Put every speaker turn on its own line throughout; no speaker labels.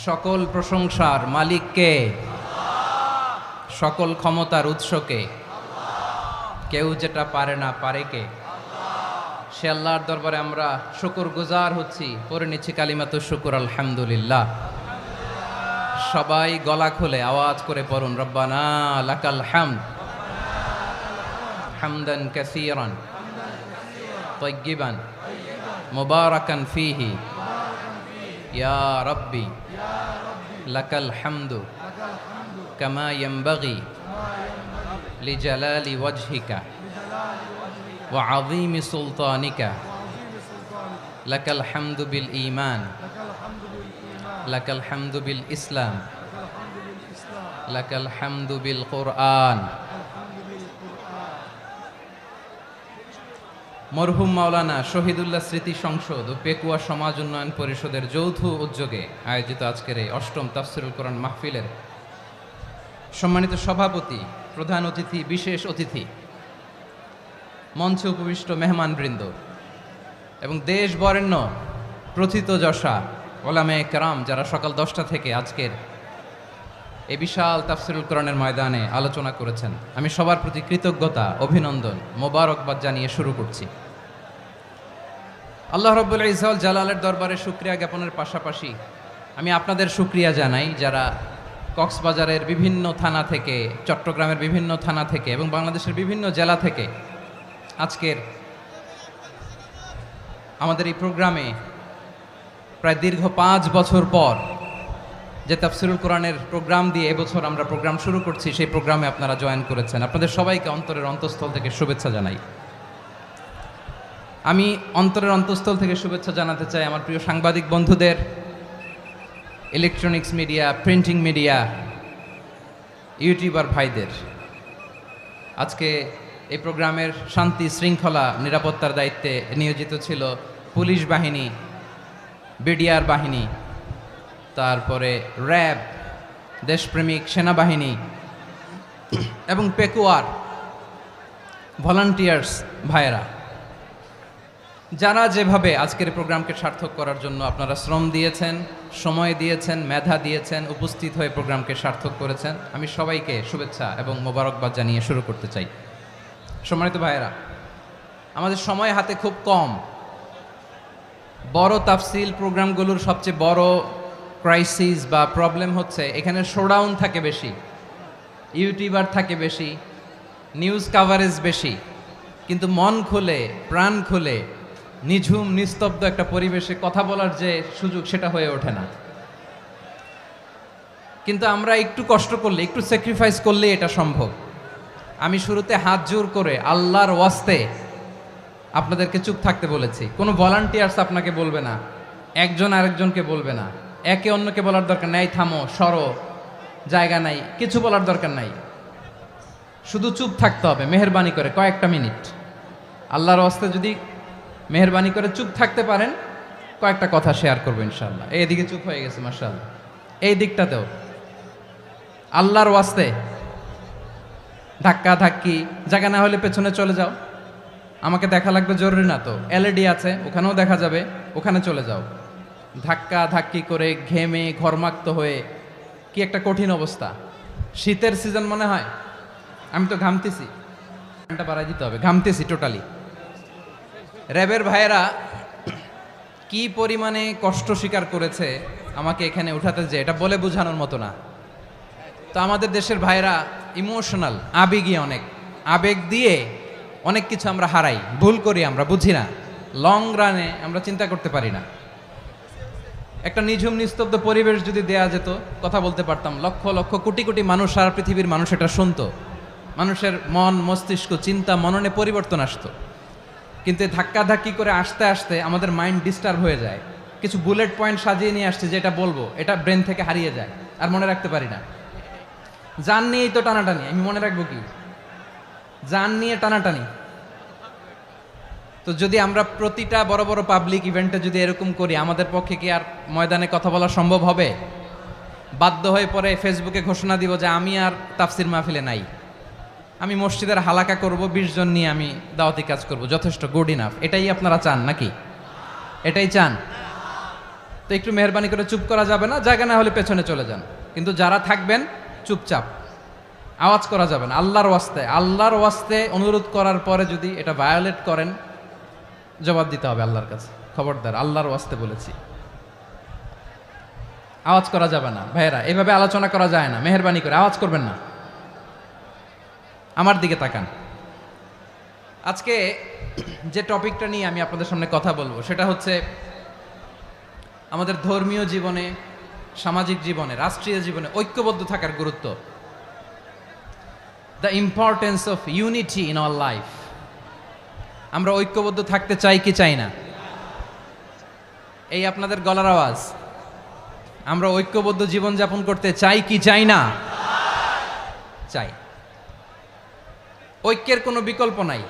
সকল প্রশংসার মালিককে, সকল ক্ষমতার উৎসকে, কেউ যেটা পারে না পারে কে? সে আল্লাহর দরবারে আমরা শুকরগুজার হচ্ছি, পড়ে নিচ্ছি কালিমাতু শুকর আলহামদুলিল্লাহ। সবাই গলা খুলে আওয়াজ করে পড়ুন, রব্বানা লাকাল হামদ হামদান কাসীরান তাইয়্যিবান মুবারাকান ফীহি ইয়া রাব্বি লাকাল হামদু কামা ইয়ানবাগি লিজালালি ওয়াজহিকা ওয়া আযীমি সুলতানিকা লাকাল হামদু বিল ঈমান লাকাল হামদু বিল ইসলাম লাকাল হামদু বিল কুরআন। মরহুম মাওলানা শহীদুল্লাহ স্মৃতি সংসদ ও পেকুয়া সমাজ উন্নয়ন পরিষদের যৌথ উদ্যোগে আয়োজিত আজকের এই অষ্টম তাফসিরুল কোরআন মাহফিলের সম্মানিত সভাপতি, প্রধান অতিথি, বিশেষ অতিথি, মঞ্চে উপবিষ্ট মেহমানবৃন্দ এবং দেশ বরেণ্য প্রথিতযশা ওলামায়ে কেরাম যারা সকাল 10টা থেকে আজকের এই বিশাল তাফসিরুল কোরআনের ময়দানে আলোচনা করেছেন, আমি সবার প্রতি কৃতজ্ঞতা, অভিনন্দন, মোবারকবাদ জানিয়ে শুরু করছি। আল্লাহ রাব্বুল ইজ্জত জালালের দরবারে শুকরিয়া জ্ঞাপনের পাশাপাশি আমি আপনাদের শুকরিয়া জানাই যারা কক্সবাজারের বিভিন্ন থানা থেকে, চট্টগ্রামের বিভিন্ন থানা থেকে এবং বাংলাদেশের বিভিন্ন জেলা থেকে আজকের আমাদের এই প্রোগ্রামে প্রায় দীর্ঘ 5 বছর পর যে তাফসিরুল কোরআনের প্রোগ্রাম দিয়ে এবছর আমরা প্রোগ্রাম শুরু করছি, সেই প্রোগ্রামে আপনারা জয়েন করেছেন। আপনাদের সবাইকে অন্তরের অন্তঃস্থল থেকে শুভেচ্ছা জানাই। আমি অন্তরের অন্তঃস্থল থেকে শুভেচ্ছা জানাতে চাই আমার প্রিয় সাংবাদিক বন্ধুদের, electronics media, printing media, YouTuber ভাইদের। আজকে এই প্রোগ্রামের শান্তি শৃঙ্খলা নিরাপত্তার দায়িত্বে নিয়োজিত ছিল পুলিশ বাহিনী, বিডিআর বাহিনী, তারপরে র্যাব, দেশপ্রেমিক সেনাবাহিনী এবং পেকুয়ার ভলান্টিয়ার্স ভাইয়েরা, যারা যেভাবে আজকের প্রোগ্রামকে সার্থক করার জন্য আপনারা শ্রম দিয়েছেন, সময় দিয়েছেন, মেধা দিয়েছেন, উপস্থিত হয়ে প্রোগ্রামকে সার্থক করেছেন, আমি সবাইকে শুভেচ্ছা এবং মোবারকবাদ জানিয়ে শুরু করতে চাই। সম্মানিত ভাইয়েরা, আমাদের সময় হাতে খুব কম। বড় তাফসিল প্রোগ্রামগুলোর সবচেয়ে বড় ক্রাইসিস বা প্রবলেম হচ্ছে এখানে শোডাউন থাকে বেশি, ইউটিউবার থাকে বেশি, নিউজ কাভারেজ বেশি, কিন্তু মন খুলে, প্রাণ খুলে, নিঝুম নিস্তব্ধ একটা পরিবেশে কথা বলার যে সুযোগ, সেটা হয়ে ওঠে না। কিন্তু আমরা একটু কষ্ট করলে, একটু স্যাক্রিফাইস করলে এটা সম্ভব। আমি শুরুতে হাত জোর করে আল্লাহর ওয়াস্তে আপনাদেরকে চুপ থাকতে বলেছি। কোনো ভলান্টিয়ার্স আপনাকে বলবে না, একজন আরেকজনকে বলবে না, একে অন্যকে বলার দরকার নাই, থামো, সরো, জায়গা নাই, কিছু বলার দরকার নাই। শুধু চুপ থাকতে হবে মেহেরবানি করে কয়েকটা মিনিট। আল্লাহর ওয়াস্তে যদি মেহেরবানি করে চুপ থাকতে পারেন, কয়েকটা কথা শেয়ার করবো ইনশাআল্লাহ। এইদিকে চুপ হয়ে গেছে মাশাআল্লাহ, এই দিকটাতেও আল্লাহর ওয়াস্তে ধাক্কা ধাক্কি জায়গা না হলে পেছনে চলে যাও। আমাকে দেখা লাগবে জরুরি না তো, এলইডি আছে, ওখানেও দেখা যাবে, ওখানে চলে যাও। ধাক্কা ধাক্কি করে ঘেমে ঘরমাক্ত হয়ে কি একটা কঠিন অবস্থা। শীতের সিজন মনে হয়, আমি তো ঘামতেছি, ঘন্টা বাড়াই দিতে হবে, ঘামতেছি টোটালি। র্যাবের ভাইয়েরা কি পরিমাণে কষ্ট স্বীকার করেছে আমাকে এখানে উঠাতে, যে এটা বলে বোঝানোর মতো না। তো আমাদের দেশের ভাইয়েরা ইমোশনাল, আবেগী, অনেক আবেগ দিয়ে অনেক কিছু আমরা হারাই, ভুল করি, আমরা বুঝি না, লং রানে আমরা চিন্তা করতে পারি না। একটা নিঝুম নিস্তব্ধ পরিবেশ যদি দেয়া যেত, কথা বলতে পারতাম, লক্ষ লক্ষ কোটি কোটি মানুষ, সারা পৃথিবীর মানুষ এটা শুনতো, মানুষের মন, মস্তিষ্ক, চিন্তা, মননে পরিবর্তন আসতো। কিন্তু ধাক্কা ধাক্কি করে আসতে আসতে আমাদের মাইন্ড ডিস্টার্ব হয়ে যায়। কিছু বুলেট পয়েন্ট সাজিয়ে নিয়ে আসছে, যেটা বলবো এটা ব্রেন থেকে হারিয়ে যায়, আর মনে রাখতে পারি না। জান নিয়েই তো টানাটানি, আমি মনে রাখবো কি? জান নিয়ে টানাটানি। তো যদি আমরা প্রতিটা বড় বড় পাবলিক ইভেন্টে যদি এরকম করি, আমাদের পক্ষে কি আর ময়দানে কথা বলা সম্ভব হবে? বাধ্য হয়ে পরে ফেসবুকে ঘোষণা দিব যে আমি আর তাফসির মাহফিলে নাই, আমি মসজিদের হালাকা করব, 20 জন নিয়ে আমি দাওয়াতি কাজ করব, যথেষ্ট, গুড ইনাফ। এটাই আপনারা চান নাকি? এটাই চান? তো তো একটু মেহরবানি করে চুপ করা যাবে না, জায়গা না হলে পেছনে চলে যান, কিন্তু যারা থাকবেন চুপচাপ, আওয়াজ করা যাবে না। আল্লাহর ওয়াস্তে অনুরোধ করার পরে যদি এটা ভায়োলেট করেন, জবাব দিতে হবে আল্লাহর কাছে। খবরদার, আল্লাহর ওয়াস্তে বলেছি, আওয়াজ করা যাবে না। ভাইয়েরা, এভাবে আলোচনা করা যায় না, মেহরবানি করে আওয়াজ করবেন না। আমার দিকে তাকান। আজকে যে টপিকটা নিয়ে আমি আপনাদের সামনে কথা বলবো সেটা হচ্ছে আমাদের ধর্মীয় জীবনে, সামাজিক জীবনে, রাষ্ট্রীয় জীবনে ঐক্যবদ্ধ থাকার গুরুত্ব। The importance of unity in our life. আমরা ঐক্যবদ্ধ থাকতে চাই কি চাই না? এই আপনাদের গলার আওয়াজ। আমরা ঐক্যবদ্ধ জীবনযাপন করতে চাই কি চাই না? চাই। ঐক্যের কোনো বিকল্প নাই।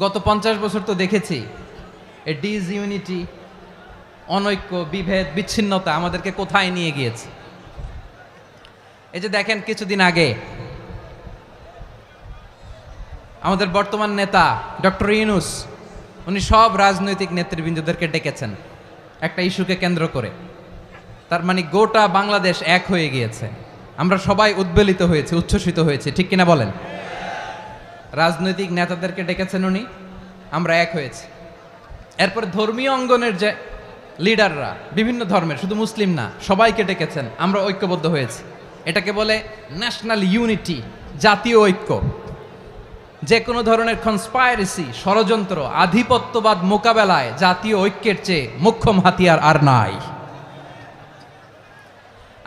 গত 50 বছর তো দেখেছি এই ডিসইউনিটি, অনৈক্য, বিভেদ, বিচ্ছিন্নতা আমাদেরকে কোথায় নিয়ে গিয়েছে। এই যে দেখেন, কিছুদিন আগে আমাদের বর্তমান নেতা ডক্টর ইউনূস, উনি সব রাজনৈতিক নেতৃবৃন্দদেরকে ডেকেছেন একটা ইস্যুকে কেন্দ্র করে। তার মানে গোটা বাংলাদেশ এক হয়ে গিয়েছে। আমরা সবাই উদ্বেলিত হয়েছে, উচ্ছ্বসিত হয়েছে, ঠিক কিনা বলেন? রাজনৈতিক নেতাদেরকে ডেকেছেন উনি, আমরা এক হয়েছি। এরপরে ধর্মীয় অঙ্গনের যে লিডাররা, বিভিন্ন ধর্মের, শুধু মুসলিম না, সবাইকে ডেকেছেন, আমরা ঐক্যবদ্ধ হয়েছি। এটাকে বলে ন্যাশনাল ইউনিটি, জাতীয় ঐক্য। যে কোনো ধরনের কনস্পাইরেসি, ষড়যন্ত্র, আধিপত্যবাদ মোকাবেলায় জাতীয় ঐক্যের চেয়ে মোক্ষম হাতিয়ার আর নাই।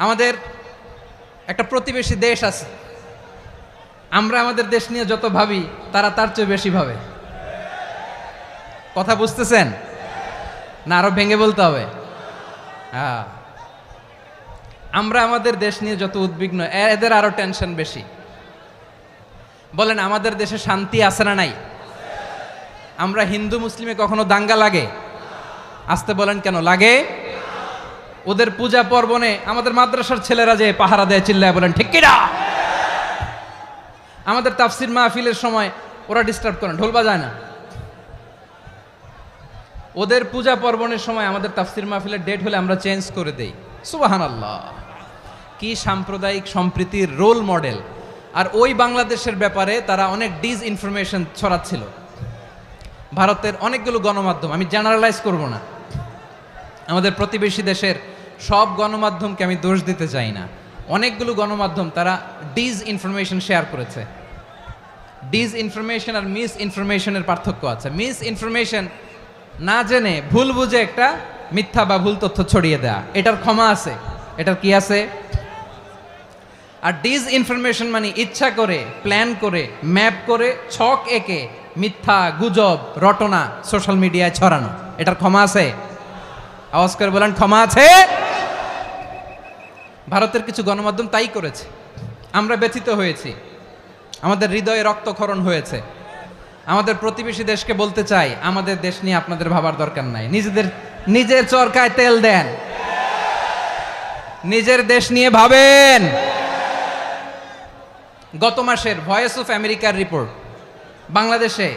আমাদের একটা প্রতিবেশী দেশ আছে, আমরা আমাদের দেশ নিয়ে যত ভাবি তারা তার চেয়ে বেশি ভাবে। কথা বুঝতেছেন না? আরো ভেঙে বলতে হবে। হ্যাঁ, আমরা আমাদের দেশ নিয়ে যত উদ্বিগ্ন, এদের আরো টেনশন বেশি। বলেন, আমাদের দেশে শান্তি আছে না নাই? আমরা হিন্দু মুসলিমে কখনো দাঙ্গা লাগে? আসতে বলেন, কেন লাগে? ওদের পূজা পার্বণে আমাদের মাদ্রাসার ছেলেরা যে পাহারা দেয়, চিল্লায় বলেন ঠিক কিনা? আমাদের তাফসির মাহফিলের সময় ওরা ডিস্টার্ব করেন, ঢোল বাজায় না। ওদের পূজা পার্বণের সময় আমাদের তাফসির মাহফিলের ডেট হলে আমরা চেঞ্জ করে দেই। সুবহানাল্লাহ, কি সাম্প্রদায়িক সম্প্রীতির রোল মডেল। আর ওই বাংলাদেশের ব্যাপারে তারা অনেক ডিসইনফরমেশন ছড়াচ্ছিল। ভারতের অনেকগুলো গণমাধ্যম, আমি জেনারেলাইজ করব না, আমাদের প্রতিবেশী দেশের সব গণমাধ্যমকে আমি দোষ দিতে চাই না, অনেকগুলো গণমাধ্যম তারা ডিসইনফরমেশন শেয়ার করেছে। ডিসইনফরমেশন আর মিস ইনফরমেশনের পার্থক্য আছে। মিস ইনফরমেশন না জেনে ভুল বুঝে একটা মিথ্যা বা ভুল তথ্য ছড়িয়ে দেয়া, এটার ক্ষমা আছে, এটার কি আছে? আর ডিসইনফরমেশন মানে ইচ্ছা করে, প্ল্যান করে, ম্যাপ করে, ছক এঁকে মিথ্যা, গুজব, রটনা সোশ্যাল মিডিয়ায় ছড়ানো, এটার ক্ষমা আছে? আওয়াজ করে বলেন, ক্ষমা আছে? ভারতের কিছু গণমাধ্যম তাই করেছে, আমরা ব্যথিত হয়েছি, আমাদের হৃদয়ে রক্তক্ষরণ হয়েছে। আমাদের প্রতিবেশী দেশকে বলতে চাই, আমাদের দেশ নিয়ে আপনাদের ভাবার দরকার নাই, নিজের চরকায় তেল দেন, নিজের দেশ নিয়ে ভাবেন। গত মাসের ভয়েস অফ আমেরিকার রিপোর্ট, বাংলাদেশে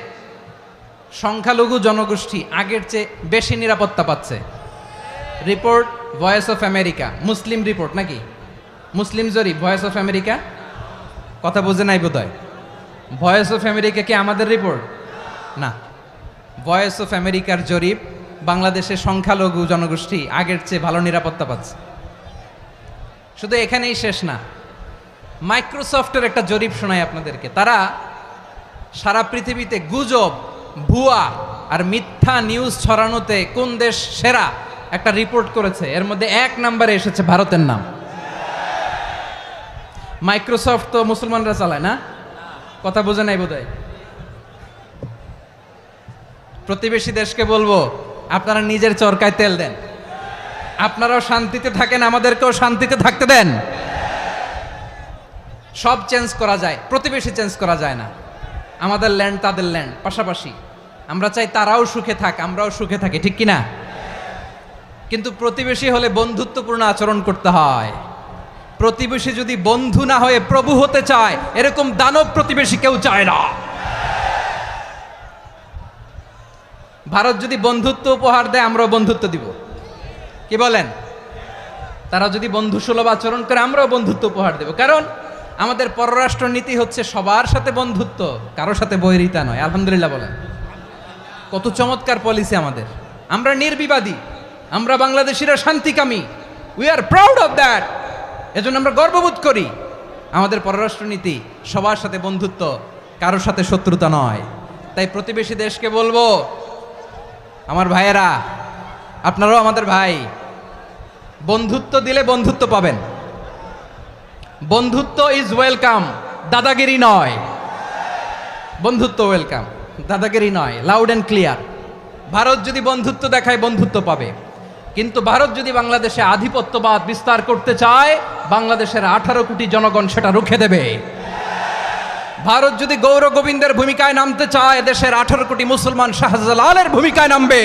সংখ্যালঘু জনগোষ্ঠী আগের চেয়ে বেশি নিরাপত্তা পাচ্ছে। Report voice of America, Muslim report নাকি? মুসলিম জরিপ, ভয়েস অফ আমেরিকা। কথা বুঝে নাই বোধহয়। ভয়েস অফ আমেরিকা কি আমাদের রিপোর্ট? না, ভয়েস অফ আমেরিকার জরিপ, বাংলাদেশের সংখ্যালঘু জনগোষ্ঠী আগের চেয়ে ভালো নিরাপত্তা পাচ্ছে। শুধু এখানেই শেষ না, মাইক্রোসফটের একটা জরিপ শোনায় আপনাদেরকে। তারা সারা পৃথিবীতে গুজব, ভুয়া আর মিথ্যা নিউজ ছড়ানোতে কোন দেশ সেরা একটা রিপোর্ট করেছে। এর মধ্যে 1 নম্বরে এসেছে ভারতের নাম। মাইক্রোসফট তো মুসলমানরা চালায় না? কথা বোঝে নাই বোধহয়। প্রতিবেশী দেশকে বলবো, আপনারা নিজের চরকায় তেল দেন, আপনারাও শান্তিতে থাকেন, আমাদেরকেও শান্তিতে থাকতে দেন। সব চেঞ্জ করা যায়, প্রতিবেশী চেঞ্জ করা যায় না। আমাদের ল্যান্ড তাদের ল্যান্ড, পাশাপাশি। আমরা চাই তারাও সুখে থাক, আমরাও সুখে থাকি, ঠিক কিনা? কিন্তু প্রতিবেশী হলে বন্ধুত্বপূর্ণ আচরণ করতে হয়। প্রতিবেশী যদি বন্ধু না হয়ে প্রভু হতে চায়, এরকম দানব প্রতিবেশী কেউ চায় না। ভারত যদি বন্ধুত্ব উপহার দেয়, আমরাও বন্ধুত্ব দিব। কি বলেন? তারা যদি বন্ধুসুলভ আচরণ করে আমরাও বন্ধুত্ব উপহার দেব, কারণ আমাদের পররাষ্ট্র নীতি হচ্ছে সবার সাথে বন্ধুত্ব, কারোর সাথে বৈরিতা নয়। আলহামদুলিল্লাহ বলেন, কত চমৎকার পলিসি আমাদের। আমরা নির্বিবাদী, আমরা বাংলাদেশিরা শান্তিকামী, we are proud of that. এজন্য আমরা গর্ববোধ করি। আমাদের পররাষ্ট্র নীতি সবার সাথে বন্ধুত্ব, কারোর সাথে শত্রুতা নয়। তাই প্রতিবেশী দেশকে বলবো, আমার ভাইয়েরা, আপনারাও আমাদের ভাই, বন্ধুত্ব দিলে বন্ধুত্ব পাবেন। বন্ধুত্ব ইজ ওয়েলকাম, দাদাগিরি নয়। বন্ধুত্ব ওয়েলকাম, দাদাগিরি নয়, লাউড অ্যান্ড ক্লিয়ার। ভারত যদি বন্ধুত্ব দেখায় বন্ধুত্ব পাবে, কিন্তু ভারত যদি বাংলাদেশে আধিপত্যবাদ বিস্তার করতে চায়, বাংলাদেশের 18 কোটি জনগণ সেটা রুখে দেবে। ভারত যদি গৌর গোবিন্দের ভূমিকায় নামতে চায়, দেশের 18 কোটি মুসলমান শাহজালালের ভূমিকায় নামবে।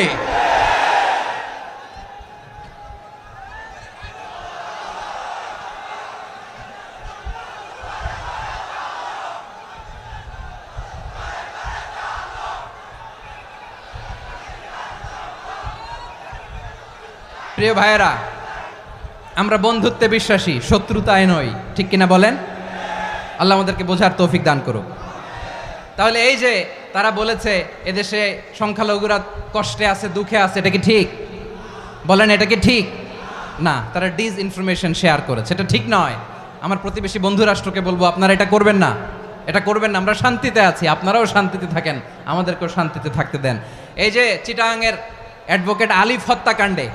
প্রিয় ভাইয়েরা, আমরা বন্ধুত্বে বিশ্বাসী, শত্রুতায় নই, ঠিক কিনা বলেন? আল্লাহ আমাদেরকে বোঝার তৌফিক দান করুক। তাহলে এই যে তারা বলেছে এদেশে সংখ্যালঘুরা কষ্টে আছে, দুঃখে আছে, এটা কি ঠিক? বলেন, এটা কি ঠিক? না, তারা ডিস ইনফরমেশন শেয়ার করেছে, এটা ঠিক নয়। আমার প্রতিবেশী বন্ধু রাষ্ট্রকে বলবো, আপনারা এটা করবেন না, এটা করবেন না। আমরা শান্তিতে আছি, আপনারাও শান্তিতে থাকেন, আমাদেরকেও শান্তিতে থাকতে দেন। এই যে চিটাগাংয়ের অ্যাডভোকেট আলিফ হত্যাকাণ্ডে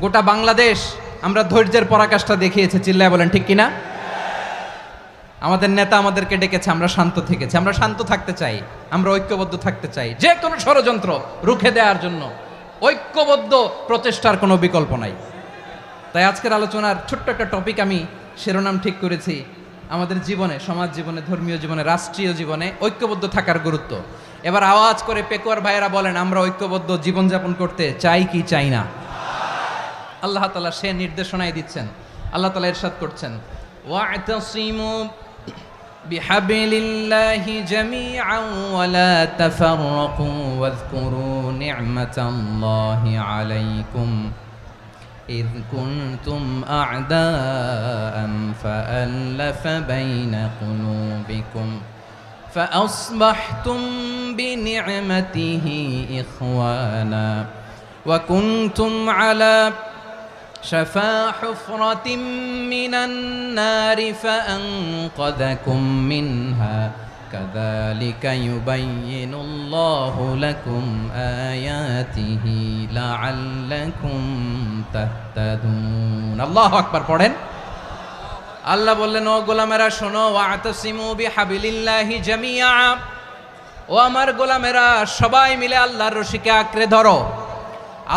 গোটা বাংলাদেশ আমরা ধৈর্যের পরাকাষ্ঠা দেখিয়েছে, চিল্লায় বলেন ঠিক কিনা? আমাদের নেতা আমাদেরকে ডেকেছে, আমরা শান্ত থেকেছি। আমরা শান্ত থাকতে চাই, আমরা ঐক্যবদ্ধ থাকতে চাই। যে কোনো ষড়যন্ত্র রুখে দেওয়ার জন্য ঐক্যবদ্ধ প্রচেষ্টার কোনো বিকল্প নাই। তাই আজকের আলোচনার ছোট্ট একটা টপিক আমি শিরোনাম ঠিক করেছি, আমাদের জীবনে, সমাজ জীবনে, ধর্মীয় জীবনে, রাষ্ট্রীয় জীবনে ঐক্যবদ্ধ থাকার গুরুত্ব। এবার আওয়াজ করে পেকুয়ার ভাইয়েরা বলেন, আমরা ঐক্যবদ্ধ জীবনযাপন করতে চাই কি চাই না? আল্লাহ তাআলা সে নির্দেশনাই দিচ্ছেন। আল্লাহ তাআলা ইরশাদ করছেন, ওয়া'তাসিমু বিহাবলিল্লাহি জামিআন ওয়া লা তাফাররাকু ওয়াযকুরু নি'মাতাল্লাহি আলাইকুম إذ كنتم أعداء فألف بين قلوبكم فأصبحتم بنعمته إخوانا وكنتم على شفا حفرة من النار فأنقذكم منها كذلك يبين الله لكم آياته لعلكم تهتدون الله أكبر পড়েন। আল্লাহ বললেন, ও গোলামেরা শোনো, ওয়া'তাসিমু বিহাবিলিল্লাহি জামিআ, ও আমার গোলামেরা সবাই মিলে আল্লাহর রশিকে আঁকড়ে ধরো।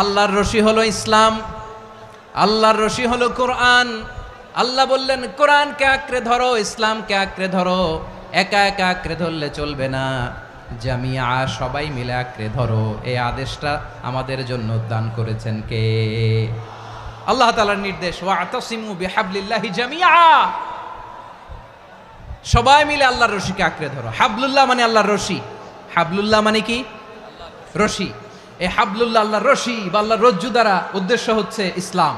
আল্লাহর রশি হলো ইসলাম, আল্লাহর রশি হলো কোরআন। আল্লাহ বললেন, কোরআনকে আঁকড়ে ধরো, ইসলামকে আঁকড়ে ধরো। একা একা আঁকড়ে ধরলে চলবে না, জামিয়া, সবাই মিলে আঁকড়ে ধরো। এই আদেশটা আমাদের জন্য দান করেছেন কে? আল্লাহ তাআলার নির্দেশ, ওয়া'তাসিমু বিহাবলিল্লাহি জামিআ, সবাই মিলে আল্লাহর রশিকে আঁকড়ে ধরো। হাবলুল্লাহ মানে আল্লাহর রশি। হাবলুল্লাহ মানে কি? রশি। এই হাবলুল্লাহ আল্লাহর রশি বা আল্লাহর রজ্জু দ্বারা উদ্দেশ্য হচ্ছে ইসলাম।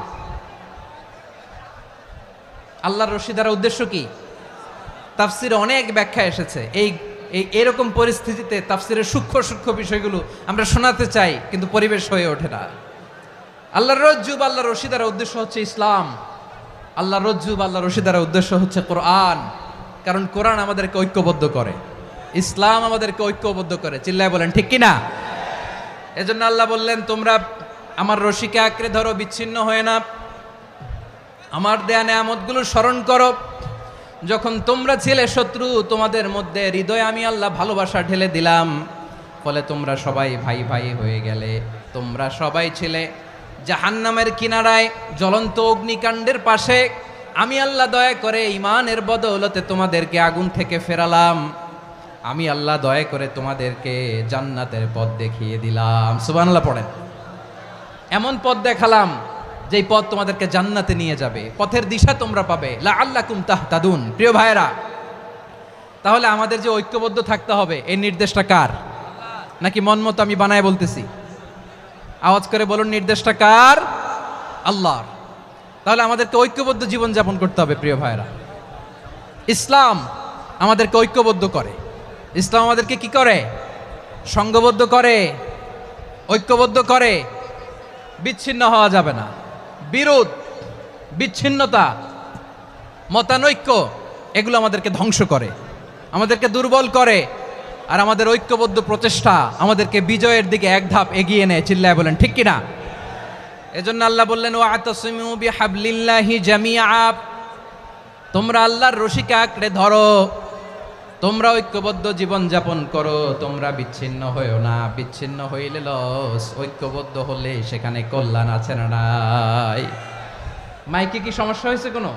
আল্লাহর রশি দ্বারা উদ্দেশ্য কি? তাফসিরে অনেক ব্যাখ্যা এসেছে। এরকম পরিস্থিতিতে তাফসিরের সূক্ষ্ম সূক্ষ্ম বিষয়গুলো আমরা শোনাতে চাই, কিন্তু পরিবেশ হয়ে ওঠে না। আল্লাহর রজ্জু বা আল্লাহর রশি দ্বারা উদ্দেশ্য হচ্ছে ইসলাম। আল্লাহর রজ্জু বা আল্লাহর রশি দ্বারা উদ্দেশ্য হচ্ছে কোরআন, কারণ কোরআন আমাদেরকে ঐক্যবদ্ধ করে, ইসলাম আমাদেরকে ঐক্যবদ্ধ করে। চিল্লায় বলেন ঠিক কিনা? এজন্য আল্লাহ বললেন, তোমরা আমার রশিকে আঁকড়ে ধরো, বিচ্ছিন্ন হয়ে না। আমার দেয়া নেয়ামতগুলো স্মরণ করো। যখন তোমরা ছিলে শত্রু, তোমাদের মধ্যে হৃদয়ে আমি আল্লাহ ভালোবাসা ঢেলে দিলাম, ফলে তোমরা সবাই ভাই ভাই হয়ে গেলে। তোমরা সবাই ছিলে জাহান্নামের কিনারায়, জ্বলন্ত অগ্নিকাণ্ডের পাশে। আমি আল্লাহ দয়া করে ঈমানের বদৌলতে তোমাদেরকে আগুন থেকে ফেরালাম। আমি আল্লাহ দয়া করে তোমাদেরকে জান্নাতের পথ দেখিয়ে দিলাম। সুবহানাল্লাহ পড়েন। এমন পথ দেখালাম যেই পথ তোমাদেরকে জান্নাতে নিয়ে যাবে, পথের দিশা তোমরা পাবে। লাআল্লাকুম তাহতাদুন। প্রিয় ভাইয়েরা, তাহলে আমাদের যে ঐক্যবদ্ধ থাকতে হবে, এই নির্দেশটা কার? নাকি মন মতো আমি বানায় বলতেছি? আওয়াজ করে বলুন, নির্দেশটা কার? আল্লাহর। তাহলে আমাদেরকে ঐক্যবদ্ধ জীবনযাপন করতে হবে প্রিয় ভাইরা। ইসলাম আমাদেরকে ঐক্যবদ্ধ করে, ইসলাম আমাদেরকে কি করে? সংঘবদ্ধ করে, ঐক্যবদ্ধ করে। বিচ্ছিন্ন হওয়া যাবে না। বিরোধ, বিচ্ছিন্নতা, মতানৈক্য এগুলো আমাদেরকে ধ্বংস করে, আমাদেরকে দুর্বল করে। আর আমাদের ঐক্যবদ্ধ প্রচেষ্টা আমাদেরকে বিজয়ের দিকে এক ধাপ এগিয়ে নেয়। চিল্লায় বলেন ঠিক কিনা? এজন্য আল্লাহ বললেন, ওয়াতাসিমু বিহাবলিল্লাহি জামিআ, তোমরা আল্লাহর রশিকে আঁকড়ে ধরো, তোমরা ঐক্যবদ্ধ জীবন যাপন করো, তোমরা বিচ্ছিন্ন হইও না। বিচ্ছিন্ন হইলে লস, ঐক্যবদ্ধ হলে সেখানে কল্যাণ আছে না নাই? মাইকে কি সমস্যা হয়েছে কোনো?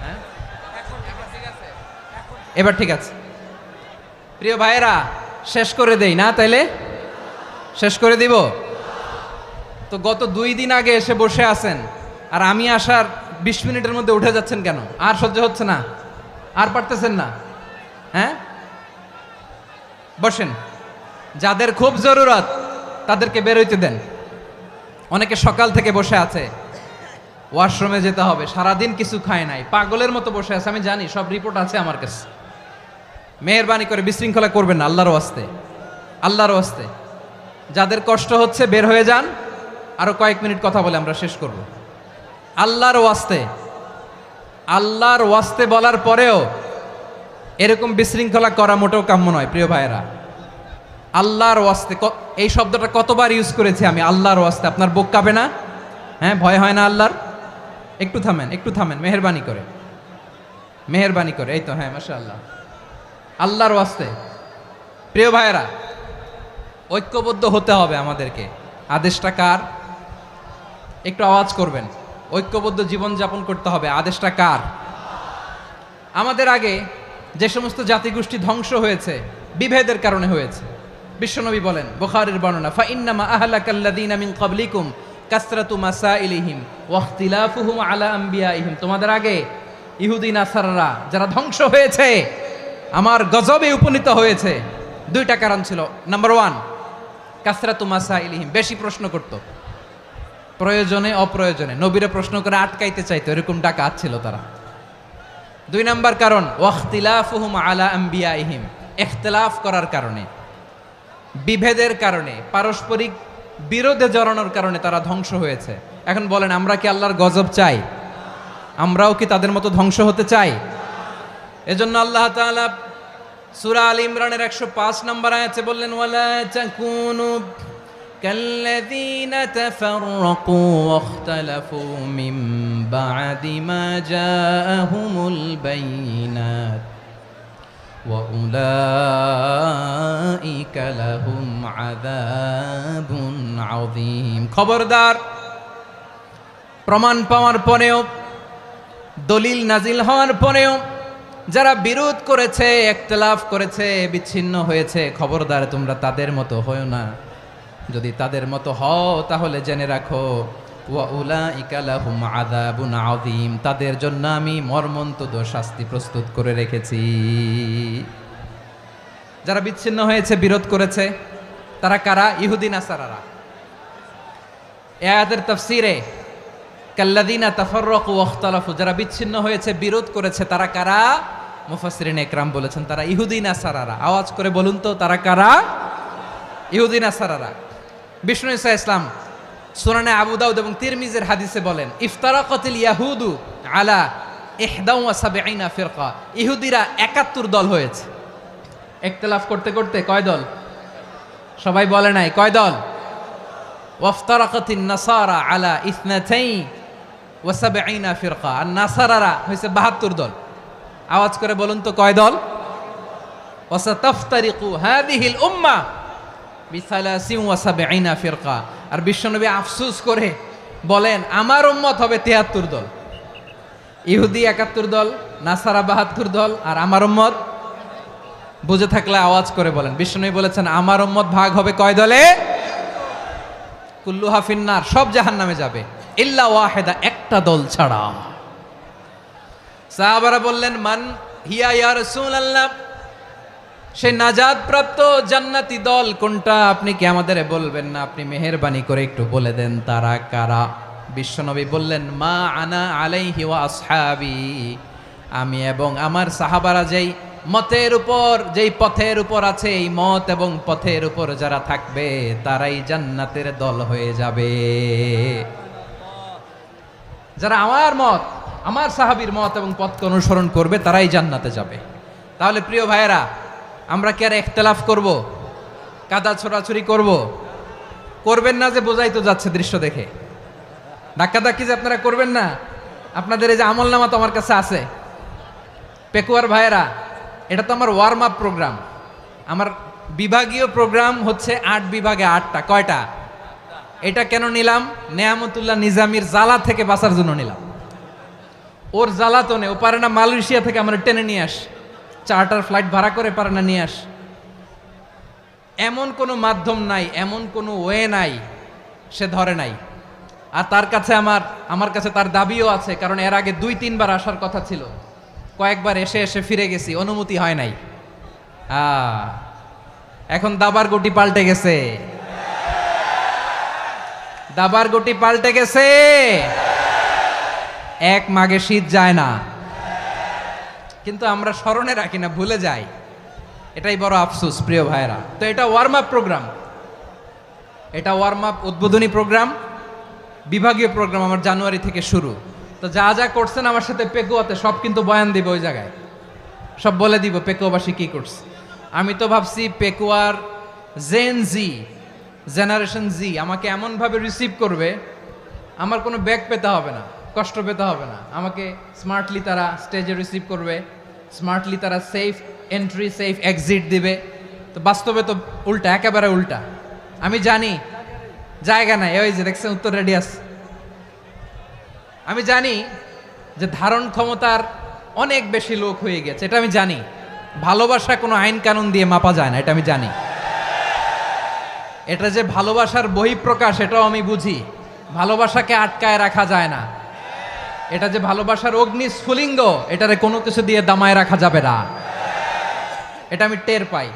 হ্যাঁ, এবার ঠিক আছে। প্রিয় ভাইয়েরা, শেষ করে দেই না? তাইলে শেষ করে দিব তো। গত 2 দিন আগে এসে বসে আছেন, আর আমি আসার 20 মিনিটের মধ্যে উঠে যাচ্ছেন কেন? আর সহ্য হচ্ছে না? আর পারতেছেন না? হ্যাঁ, বসেন। যাদের খুব জরুরত তাদেরকে বেরোইতে দেন। অনেকে সকাল থেকে বসে আছে, ওয়াশরুমে যেতে হবে, সারাদিন কিছু খায় নাই, পাগলের মতো বসে আছে। আমি জানি, সব রিপোর্ট আছে আমার কাছে। মেহেরবানি করে বিশৃঙ্খলা করবেন না, আল্লাহর ওয়াস্তে, আল্লাহর ওয়াস্তে। যাদের কষ্ট হচ্ছে বের হয়ে যান। আরো কয়েক মিনিট কথা বলে আমরা শেষ করব। আল্লাহর ওয়াস্তে, আল্লাহর ওয়াস্তে বলার পরেও এরকম বিশৃঙ্খলা করা মোটেও কাম্য নয় প্রিয় ভাইয়েরা। আল্লাহর ওয়াস্তে, এই শব্দটা কতবার ইউজ করেছি আমি, আল্লাহর ওয়াস্তে। আপনার বুক কাঁপে না? হ্যাঁ, ভয় হয় না আল্লাহর? একটু থামেন, একটু থামেন, মেহেরবানি করে, মেহেরবানি করে। এই তো, হ্যাঁ, মাশাআল্লাহ। আল্লাহর ওয়াস্তে প্রিয় ভাইয়েরা, ঐক্যবদ্ধ হতে হবে আমাদেরকে। আদেশটা কার? একটু আওয়াজ করবেন। ঐক্যবদ্ধ জীবন যাপন করতে হবে, আদেশটা কার? আমাদের আগে যে সমস্ত জাতিগোষ্ঠী ধ্বংস হয়েছে বিভেদের কারণে হয়েছে। বিশ্বনবী বলেন, বুখারীর বর্ণনা, ফা ইন্নামা আহলাকাল্লাযীনা মিন ক্বাবলিকুম কাসরাতু মাসাইলিহিম ওয়া ইখতিলাফুহুম আলা আমবিয়াইহিম। তোমাদের আগে ইহুদি নাসারারা যারা ধ্বংস হয়েছে, আমার গজবে উপনীত হয়েছে, 2টা কারণ ছিল। নাম্বার 1, কাসরাতু মাসাইলিহিম, বেশি প্রশ্ন করত, প্রয়োজনে অপ্রয়োজনে নবীরে প্রশ্ন করে আটকাইতে চাইতো, এরকম ডাকাত ছিল তারা। 2 নাম্বার কারণ, ওয়াখতিলাফুহুম আলা আমবিয়াইহিম, ইখতিলাফ করার কারণে, বিভেদের কারণে, পারস্পরিক বিরোধে জড়ানোর কারণে তারা ধ্বংস হয়েছে। এখন বলেন, আমরা কি আল্লাহর গজব চাই? আমরাও কি তাদের মতো ধ্বংস হতে চাই? এজন্য আল্লাহ তাআলা সূরা আল ইমরানের 105 নম্বর আয়াতে বললেন, ওয়ালা তাকুনু কাল্লাযীনা তাফাররাকু ওয়াখতালাফু মিন বা'দি মা জাআহুমুল বাইয়িনাত ওয়া উলাইকা লাহুম আযাবুন আযীম। খবরদার, প্রমাণ পাওয়ার পরেও, দলিল নাজিল হওয়ার পরেও যারা বিরোধ করেছে, ইখতিলাফ করেছে, বিচ্ছিন্ন হয়েছে, খবরদার তোমরা তাদের মতো হও না। যদি তাদের মতো হও তাহলে জেনে রাখো, ওয়া উলাইকা লাহুম আযাবুন আযীম, তাদের জন্য আমি মর্মন্তুদ শাস্তি প্রস্তুত করে রেখেছি। যারা বিচ্ছিন্ন হয়েছে, বিরোধ করেছে, তারা কারা? ইহুদি নাসারারা। এই আয়াতের তাফসীরে কাল্লাযীনা তাফাররাকু ওয়াখতালাফু, যারা বিচ্ছিন্ন হয়েছে, বিরোধ করেছে, তারা কারা? মুফাসসিরিন ইকরাম বলেছেন তারা ইহুদি নাসারারা। আওয়াজ করে বলুন তো, তারা কারা? ইহুদি নাসারারা। বিষ্ণু ঈসা ইসলাম সুনানে আবু দাউদ এবং তিরমিজির হাদিসে বলেন, ইফতারাকাতিল ইয়াহুদু আলা 71 ফিরকা, ইহুদিরা 71 দল হয়েছে। ইখতিলাফ করতে করতে কয় দল? সবাই বলে নাই, কয় দল? ওয়াফতারাকাতিন নাসারা আলা 72 ফিরকা, আর নাসারারা হয়েছে 72 দল। আওয়াজ করে বলুন তো, কয় দল? ওয়াসাতাফতারিকু হাযিহিল উম্মাহ বি73 ফিরকা। আর বিশ্বনবী আফসোস করে বলেন, আমার উম্মত হবে 73 দল। ইহুদি 71 দল, নাসারা 72 দল, আর আমার উম্মত, বুঝে থাকলে আওয়াজ করে বলেন। বিশ্বনবী বলেছেন, আমার উম্মত ভাগ হবে কয় দলে? কুল্লুহা ফিন্নার, সব জাহান্নামে যাবে, ইল্লা ওয়াহিদা, একটা দল ছাড়া। সাহাবারা বললেন, মান হিয়া ইয়া রাসূলুল্লাহ, সেই নাজাত প্রাপ্ত জান্নাতি দল কোনটা? আপনি কি আমাদের বলবেন না? আপনি মেহেরবানি করে একটু বলে দেন তারা কারা। বিশ্বনবী বললেন, মা আনা আলাইহি ওয়া আসহাবি, আমি এবং আমার সাহাবারা যেই মতের উপর, যেই পথের উপর আছে, এই মত এবং পথের উপর যারা থাকবে তারাই জান্নাতের দল হয়ে যাবে। যারা আমার মত, আমার সাহাবীর মত এবং পথকে অনুসরণ করবে তারাই জান্নাতে যাবে। তাহলে প্রিয় ভাইয়েরা, আমরা কি আর ইখতিলাফ করব, কাদা ছোড়াছুরি করব? করবেন না যে বোঝাই তো যাচ্ছে দৃশ্য দেখে। ধাক্কাধাক্কি যে আপনারা করবেন না, আপনাদের এই যে আমলনামা তো আমার কাছে আছে। পেকুয়ার ভাইয়েরা, এটা তো আমার ওয়ার্ম আপ প্রোগ্রাম। আমার বিভাগীয় প্রোগ্রাম হচ্ছে 8 বিভাগে 8টা। কয়টা? এটা কেন নিলাম? নেয়ামতুল্লাহ নিজামীর জ্বালা থেকে বাঁচার জন্য নিলাম। ওর জ্বালাতনে ও পারে না মালয়েশিয়া থেকে আমরা টেনে নিয়ে আস, চার্টার ফ্লাইট ভাড়া করে পারে না নিয়ে আস। এমন কোনো মাধ্যম নাই, এমন কোনো ওয়ে নাই সে ধরে নাই। আর তার কাছে আমার কাছে তার দাবিও আছে, কারণ এর আগে 2-3 বার আসার কথা ছিল, কয়েকবার এসে এসে ফিরে গেছি, অনুমতি হয় নাই। এখন দাবার গুটি পাল্টে গেছে, দাবার গুটি পাল্টে গেছে। এক মাঘে শীত যায় না, কিন্তু আমরা স্মরণে রাখি না, ভুলে যাই। এটাই বড় আফসোস প্রিয় ভাইরা। তো এটা ওয়ার্ম আপ প্রোগ্রাম, এটা ওয়ার্ম আপ উদ্বোধনী প্রোগ্রাম, বিভাগীয় প্রোগ্রাম আমার জানুয়ারি থেকে শুরু। তো যা যা করছেন আমার সাথে পেকুয়াতে সব কিন্তু বয়ান দিব, ওই জায়গায় সব বলে দিব পেকুয়াবাসী কি করছে। আমি তো ভাবছি পেকুয়ার জেনারেশন জি আমাকে এমনভাবে রিসিভ করবে, আমার কোনো ব্যাক পেতে হবে না, কষ্ট পেতে হবে না। আমাকে স্মার্টলি তারা স্টেজে রিসিভ করবে, স্মার্টলি তারা সেফ এন্ট্রি সেফ এক্সিট দিবে। তো বাস্তবে তো উল্টা, একেবারে উল্টা। আমি জানি জায়গা নাই, ওই যে দেখছেন উত্তর রেডিয়াস। আমি জানি যে ধারণ ক্ষমতার অনেক বেশি লোক হয়ে গেছে, এটা আমি জানি। ভালোবাসা কোনো আইন কানুন দিয়ে মাপা যায় না, এটা আমি জানি। এটা যে ভালোবাসার বহিঃপ্রকাশ এটাও আমি বুঝি। ভালোবাসাকে আটকায় রাখা যায় না। এটা যে ভালোবাসার অগ্নি স্ফুলিঙ্গ, এটারে কোনো কিছু দিয়ে দামায় রাখা যাবে না, এটা আমি টের পাই।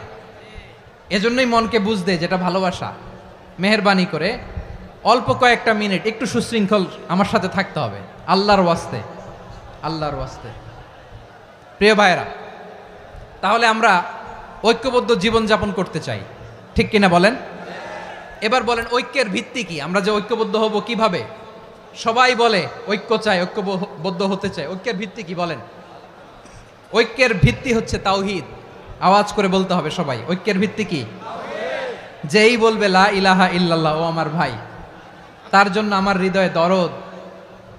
এজন্যই মনকে বুঝতে যেটা ভালোবাসা। মেহেরবানি করে অল্প কয়েকটা মিনিট একটু সুশৃঙ্খল আমার সাথে থাকতে হবে, আল্লাহর ওয়াস্তে, আল্লাহর ওয়াস্তে। প্রিয় ভাইয়েরা, তাহলে আমরা ঐক্যবদ্ধ জীবনযাপন করতে চাই, ঠিক কিনা বলেন? এবার বলেন ঐক্যের ভিত্তি কি? আমরা যে ঐক্যবদ্ধ হব কিভাবে? সবাই বলে ঐক্য চাই, ঐক্যবদ্ধ হতে চাই। ঐক্যের ভিত্তি কি বলেন? ঐক্যের ভিত্তি হচ্ছে তাওহীদ। আওয়াজ করে বলতে হবে সবাই, ঐক্যের ভিত্তি কি? যেই বলবে লা ইলাহা ইল্লাল্লাহ, ও আমার ভাই, তার জন্য আমার হৃদয়ে দরদ,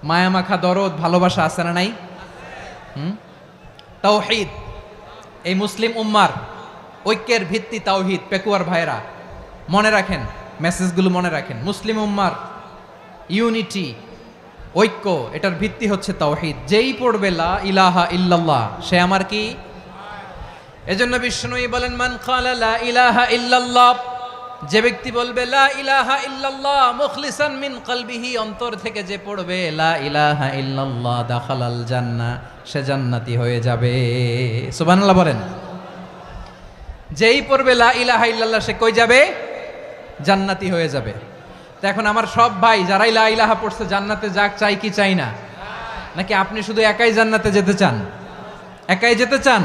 মায়ামাখা দরদ, ভালোবাসা আছে না নাই? তাওহীদ। এই মুসলিম উম্মার ঐক্যের ভিত্তি তাওহীদ। পেকুয়ার ভাইরা মনে রাখেন, মেসেজগুলো মনে রাখেন। মুসলিম উম্মার ইউনিটি, ঐক্য, এটার ভিত্তি হচ্ছে তাওহীদ। যেই পড়বে লা ইলাহা ইল্লাল্লাহ সে আমার কি? এজন্য বিষ্ণুই বলেন, মান ক্বালা লা ইলাহা ইল্লাল্লাহ, যে ব্যক্তি বলবে লা ইলাহা ইল্লাল্লাহ মুখলিসান মিন কলবিহি, অন্তর থেকে যে পড়বে লা ইলাহা ইল্লাল্লাহ, দাখালাল জান্নাহ, সে জান্নাতি হয়ে যাবে। সুবহানাল্লাহ বলেন। যেই পড়বে লা ইলাহা ইল্লাল্লাহ সে কই যাবে? জান্নাতি হয়ে যাবে। তো এখন আমার সব ভাই যারাই লা ইলাহা পড়ছে জান্নাতে যাক, চাই কি চাই না? নাকি আপনি শুধু একাই জান্নাতে যেতে চান? একাই যেতে চান?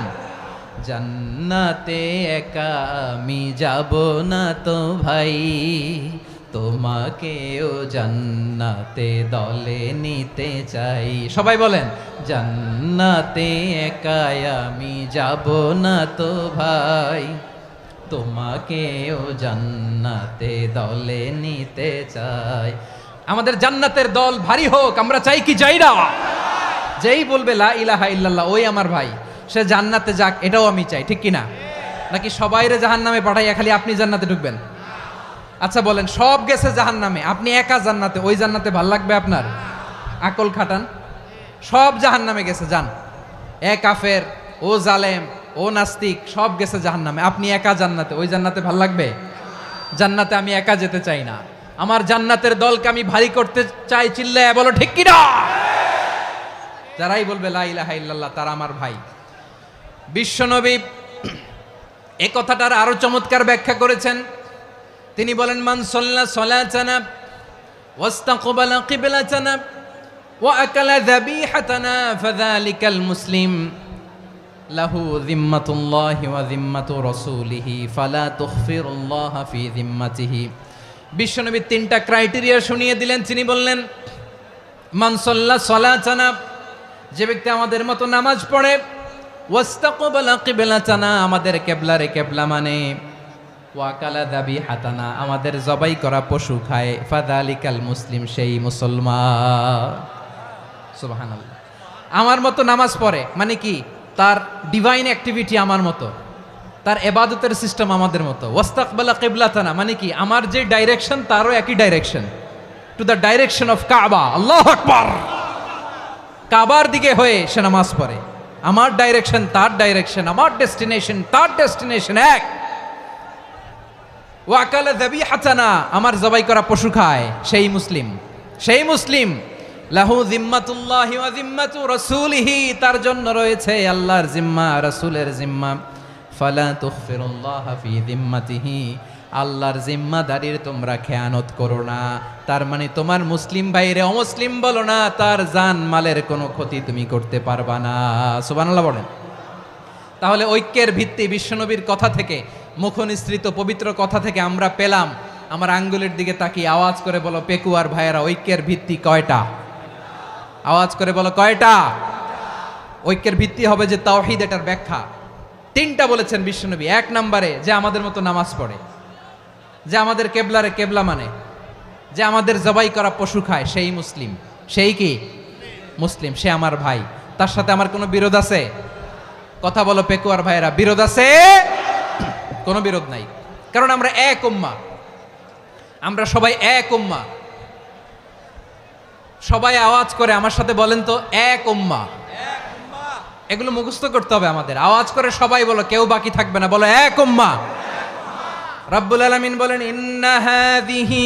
জান্নাতে একা আমি যাব না তো ভাই, তোমাকেও জান্নাতে দলে নিতে চাই। সবাই বলেন, জান্নাতে একা আমি যাব না তো ভাই, তোমাকেও জান্নাতে দলে নিতে চাই। আমাদের জান্নাতের দল ভারী হোক, আমরা চাই কি চাই না? যেই বলবে লা ইলাহা ইল্লাল্লাহ ওই আমার ভাই, সে জান্নাতে যাক, এটাও আমি চাই, ঠিক কিনা? নাকি সবাইরে জাহান্নামে পাঠাইয়া খালি আপনি জান্নাতে ঢুকবেন? আচ্ছা বলেন, সব গেছে জাহান্নামে, আপনি একা জান্নাতে, ওই জান্নাতে ভাল লাগবে আপনার? আকল খাটান। সব জাহান্নামে গেছে, যান। এ কাফের, ও জালেম, ও নাস্তিক, সব গেছে জাহান্নামে, আপনি একা জান্নাতে, ওই জান্নাতে ভাল লাগবে? জান্নাতে আমি একা যেতে চাই না, আমার জান্নাতের দলকে আমি ভারী করতে চাই। চিল্লায় বলো ঠিক কিনা? যারাই বলবে লা ইলাহা ইল্লাল্লাহ তারা আমার ভাই। বিশ্বনবী এই কথাটার আরো চমৎকার ব্যাখ্যা করেছেন। তিনি বলেন, মান সাল্লা সালাতানা واستقبل قبلتنا وأكل ذبيحتنا فذلك المسلم له ذمة الله وذمة رسوله فلا تخفر الله في ذمته বিশ্বনবী তিনটা ক্রাইটেরিয়া শুনিয়ে দিলেন। তিনি বললেন, মান সাল্লা সালাতানা, যে ব্যক্তি আমাদের মতো নামাজ পড়ে, ওয়াস্তাকবালা কিবলাতানা, আমাদের কিবলারে কিবলা মানে, ওয়াকালা যাবিহাতানা, আমাদের জবাই করা পশু খায়, ফাযালিকাল মুসলিম, সেই মুসলমান। সুবহানাল্লাহ। আমার মতো নামাজ পড়ে মানে কি? তার ডিভাইন অ্যাক্টিভিটি আমার মতো, তার ইবাদতের সিস্টেম আমাদের মতো। ওয়াস্তাকবালা কিবলাতানা মানে কি? আমার যে ডাইরেকশন তারও একই direction, to the direction of কাবা। আল্লাহু আকবার। কাবার দিকে হয়ে সে নামাজ পড়ে। আমার ডাইরেকশন তার ডাইরেকশন, আমার ডেস্টিনেশন তার ডেস্টিনেশন এক। ওয়াকালা যাবিহাতানা, আমার জবাই করা পশু খায়, সেই মুসলিম। সেই মুসলিম। লাহু জিম্মাতুল্লাহি ওয়া জিম্মাতু রাসূলিহি, তার জন্য রয়েছে আল্লাহর জিম্মা, রাসূলের জিম্মা। ফালা তুখফিরুল্লাহা ফি জিম্মাতিহি, আল্লাহর জিম্মাদারির তোমরা খেয়ানত করো না। তার মানে তোমার মুসলিম ভাইরে অমুসলিম বলো না, তার জান মালের কোনো ক্ষতি তুমি করতে পারবা না। সুবহানাল্লাহ বলেন। তাহলে ঐক্যের ভিত্তি বিশ্বনবীর কথা থেকে, মুখনিসৃত পবিত্র কথা থেকে আমরা পেলাম। আমার আঙ্গুলের দিকে তাকিয়ে আওয়াজ করে বলো পেকুয়ার ভাইয়েরা, ঐক্যের ভিত্তি কয়টা? আওয়াজ করে বলো কয়টা? ঐক্যের ভিত্তি হবে যে তাওহীদ, এটার ব্যাখ্যা তিনটা বলেছেন বিশ্বনবী। এক নম্বরে, যে আমাদের মতো নামাজ পড়ে, যে আমাদের কেবলারে কেবলা মানে, যে আমাদের জবাই করা পশু খায়, সেই মুসলিম। সেই কি? মুসলিম। সে আমার ভাই, তার সাথে আমার কোনো বিরোধ আছে? কথা বলো পেকুয়ার ভাইয়েরা, বিরোধ আছে? কোনো বিরোধ নাই, কারণ আমরা এক উম্মাহ, আমরা সবাই এক উম্মাহ। সবাই আওয়াজ করে আমার সাথে বলেন তো, এক উম্মাহ। এগুলো মুখস্থ করতে হবে আমাদের। আওয়াজ করে সবাই বলো, কেউ বাকি থাকবে না, বলো এক উম্মাহ। রব্বুল আলামিন বলেন, ইন্না হাযিহি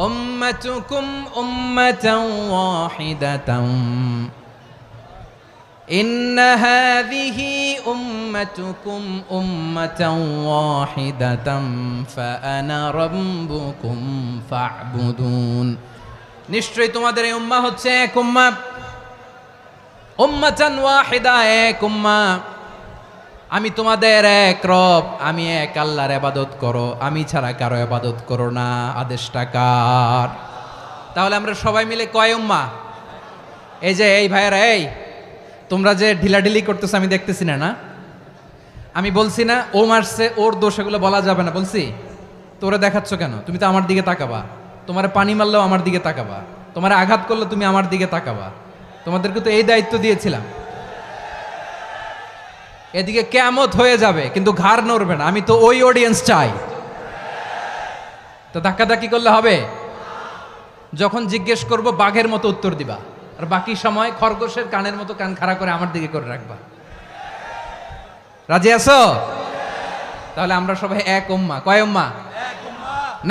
উম্মাতুকুম উম্মাতান ওয়াহিদাতান, ইন্না হাযিহি উম্মাতুকুম উম্মাতান ওয়াহিদাতান ফাআনা রাব্বুকুম ফা'বুদুন, নিশ্চয়ই তোমাদের এই উম্মাহ হচ্ছে এক উম্মাহ। উম্মাতান ওয়াহিদা, এক উম্মাহ। আমি তোমাদের এক রব, আমি এক আল্লাহর ইবাদত করো, আমি ছাড়া কারো ইবাদত করো না। আদেশটা কার? তাহলে আমরা সবাই মিলে কয় উম্মাহ? এই যে এই ভাইয়েরা, এই তোমরা যে ঢিলাঢিলি করতেছো আমি দেখতেছি না, না আমি বলছি না ও মারছে, ওর দোষ, এগুলো বলা যাবে না বলছি? তোরা দেখাচ্ছ কেন? তুমি তো আমার দিকে তাকাবা। তোমার পানি মারলেও আমার দিকে তাকাবা, তোমার আঘাত করলে তুমি আমার দিকে তাকাবা। তোমাদেরকে তো এই দায়িত্ব দিয়েছিলাম। এদিকে কিয়ামত হয়ে যাবে কিন্তু ঘাড় নড়বে না, আমি তো ওই অডিয়েন্স চাই। তো ধাক্কাধাক্কি করলে হবে? যখন জিজ্ঞেস করব বাঘের মতো উত্তর দিবা, আর বাকি সময় খরগোশের কানের মতো কান খাড়া করে আমার দিকে করে রাখবা। রাজি আছো? তাহলে আমরা সবাই এক উম্মাহ। কয় উম্মাহ?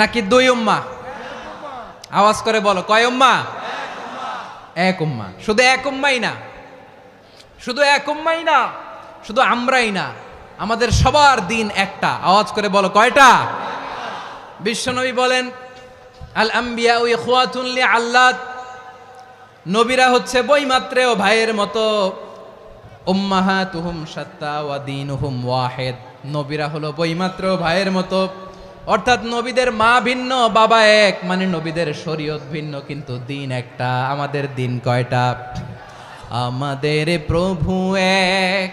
নাকি দুই উম্মাহ? আওয়াজ করে বলো, কয় উম্মাহ? এক উম্মাহ। শুধু এক উম্মাই না, শুধু এক উম্মাই না, শুধু আমরাই না, আমাদের সবার দিন একটা। আওয়াজ করে বলো কয়টা? বিশ্বনবী বলেন, আল আম্বিয়া ইখওয়াতুন লিআল্লাত, নবীরা হচ্ছে বৈমাত্রেয় ভাইয়ের মতো। উম্মাহাতুহুম শাত্তা ওয়া দীনুহুম ওয়াহিদ, নবীরা হলো বৈমাত্রেয় ভাইয়ের মতো। অর্থাৎ নবীদের মা ভিন্ন, বাবা এক, মানে নবীদের শরীয়ত ভিন্ন, কিন্তু দিন একটা। আমাদের দিন কয়টা? আমাদের প্রভু এক,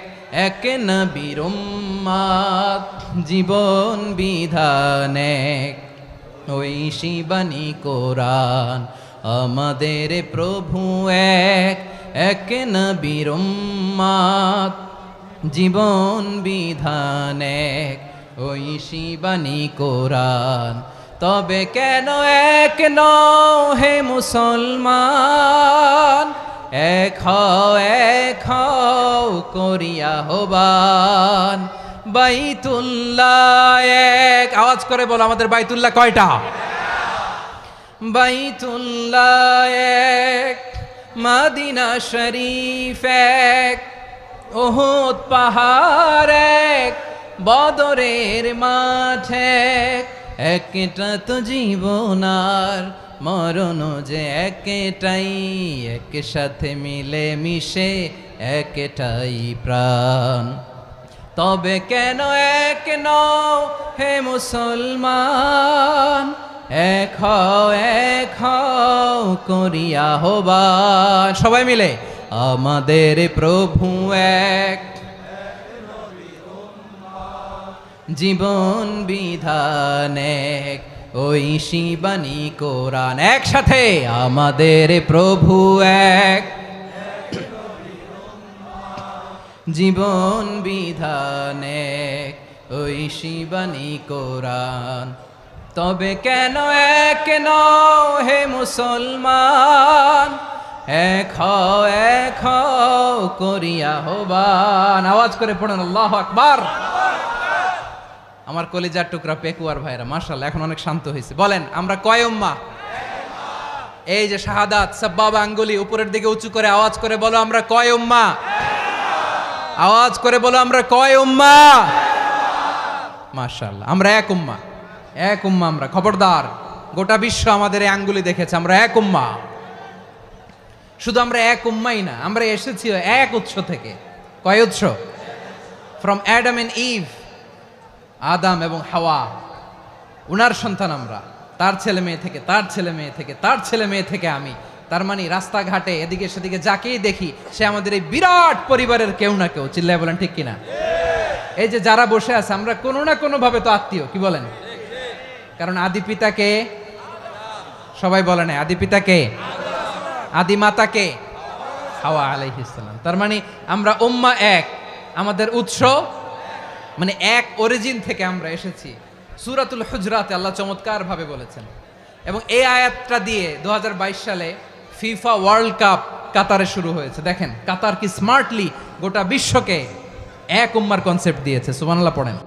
এক নবীর উম্মত, জীবন বিধান এক, ওই শিবানী কোরআন। আমাদের প্রভু এক, এক নবীর উম্মত, জীবন বিধান এক, ওই শিবানী কোরআন। তবে কেন এক নও হে মুসলমান, এক হও করিয়া হবান। বাইতুল্লাহ এক, আওয়াজ করে বলো আমাদের বাইতুল্লাহ কয়টা? বাইতুল্লাহ এক, মদিনা শরীফ এক, উহুদ পাহাড় এক, বদরের মাঠ এক, একটা তো জীবন আর মরণ যে একটাই, একসাথে মিলে মিশে একটাই প্রাণ। তবে কেন এক নও হে মুসলমান, এক হও করিয়া আহ্বান। সবাই মিলে আমাদের প্রভু এক, জীবন বিধান এক, ওই শিবানী কোরআন। একসাথে আমাদের প্রভু এক, জীবন বিধান এক, ওই শিবানী কোরআন। তবে কেন এক নও হে মুসলমান, এক হও করিয়া আহ্বান। আওয়াজ করে পড়ুন আল্লাহু আকবার। আমার কলিজার টুকরা পেকুয়ার ভাইরা মাশাআল্লাহ এখন অনেক শান্ত হয়েছে। বলেন আমরা কয় উম্মাহ? এই যে শাহাদাত সাব্বাবা আঙ্গুলি উপরের দিকে উঁচু করে আওয়াজ করে বলো আমরা কয় উম্মাহ? আওয়াজ করে বলো আমরা কয় উম্মাহ? মাশাআল্লাহ আমরা এক উম্মাহ, এক উম্মাহ আমরা। খবরদার, গোটা বিশ্ব আমাদের এই আঙ্গুলি দেখেছে, আমরা এক উম্মাহ। শুধু আমরা এক উম্মাই না, আমরা এসেছি এক উৎস থেকে। কয় উৎস? ফ্রম অ্যাডাম এন্ড ইভ, আদাম এবং হাওয়া, উনার সন্তান আমরা। তার ছেলে মেয়ে থেকে, তার ছেলে মেয়ে থেকে, তার ছেলে মেয়ে থেকে আমি। তার মানে রাস্তাঘাটে এদিকে সেদিকে যাকেই দেখি সে আমাদের এই বিরাট পরিবারের কেউ না কেউ। চিল্লায় বলেন ঠিক কিনা? এই যে যারা বসে আছে আমরা কোনো না কোনো ভাবে তো আত্মীয়, কি বলেন? কারণ আদি পিতাকে সবাই বলে না, আদি পিতাকে, আদি মাতাকে হাওয়া আলাইহিস সালাম। তার মানে আমরা উম্মাহ এক, আমাদের উৎস মানে এক অরিজিন থেকে আমরা এসেছি। সূরাতুল হুজরাতে আল্লাহ চমৎকার ভাবে বলেছেন। এবং এই আয়াতটা দিয়ে 2022 সালে ফিফা ওয়ার্ল্ড কাপ কাতারে শুরু হয়েছে। দেখেন কাতার কি স্মার্টলি গোটা বিশ্বকে এক উম্মার কনসেপ্ট দিয়েছে। সুবহানাল্লাহ পড়েন।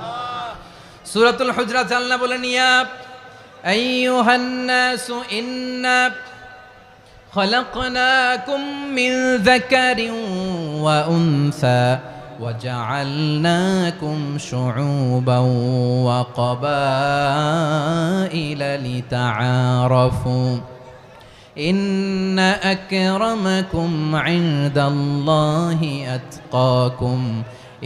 সূরাতুল হুজরাত আল্লাহ বলেন, ইয়া আইয়ুহান নাসু ইন্না খলাকনাকুম মিন যাকারিন ওয়া উনসা وجعلناكم شعوبا وقبائل لتعارفوا إن أكرمكم عند الله أتقاكم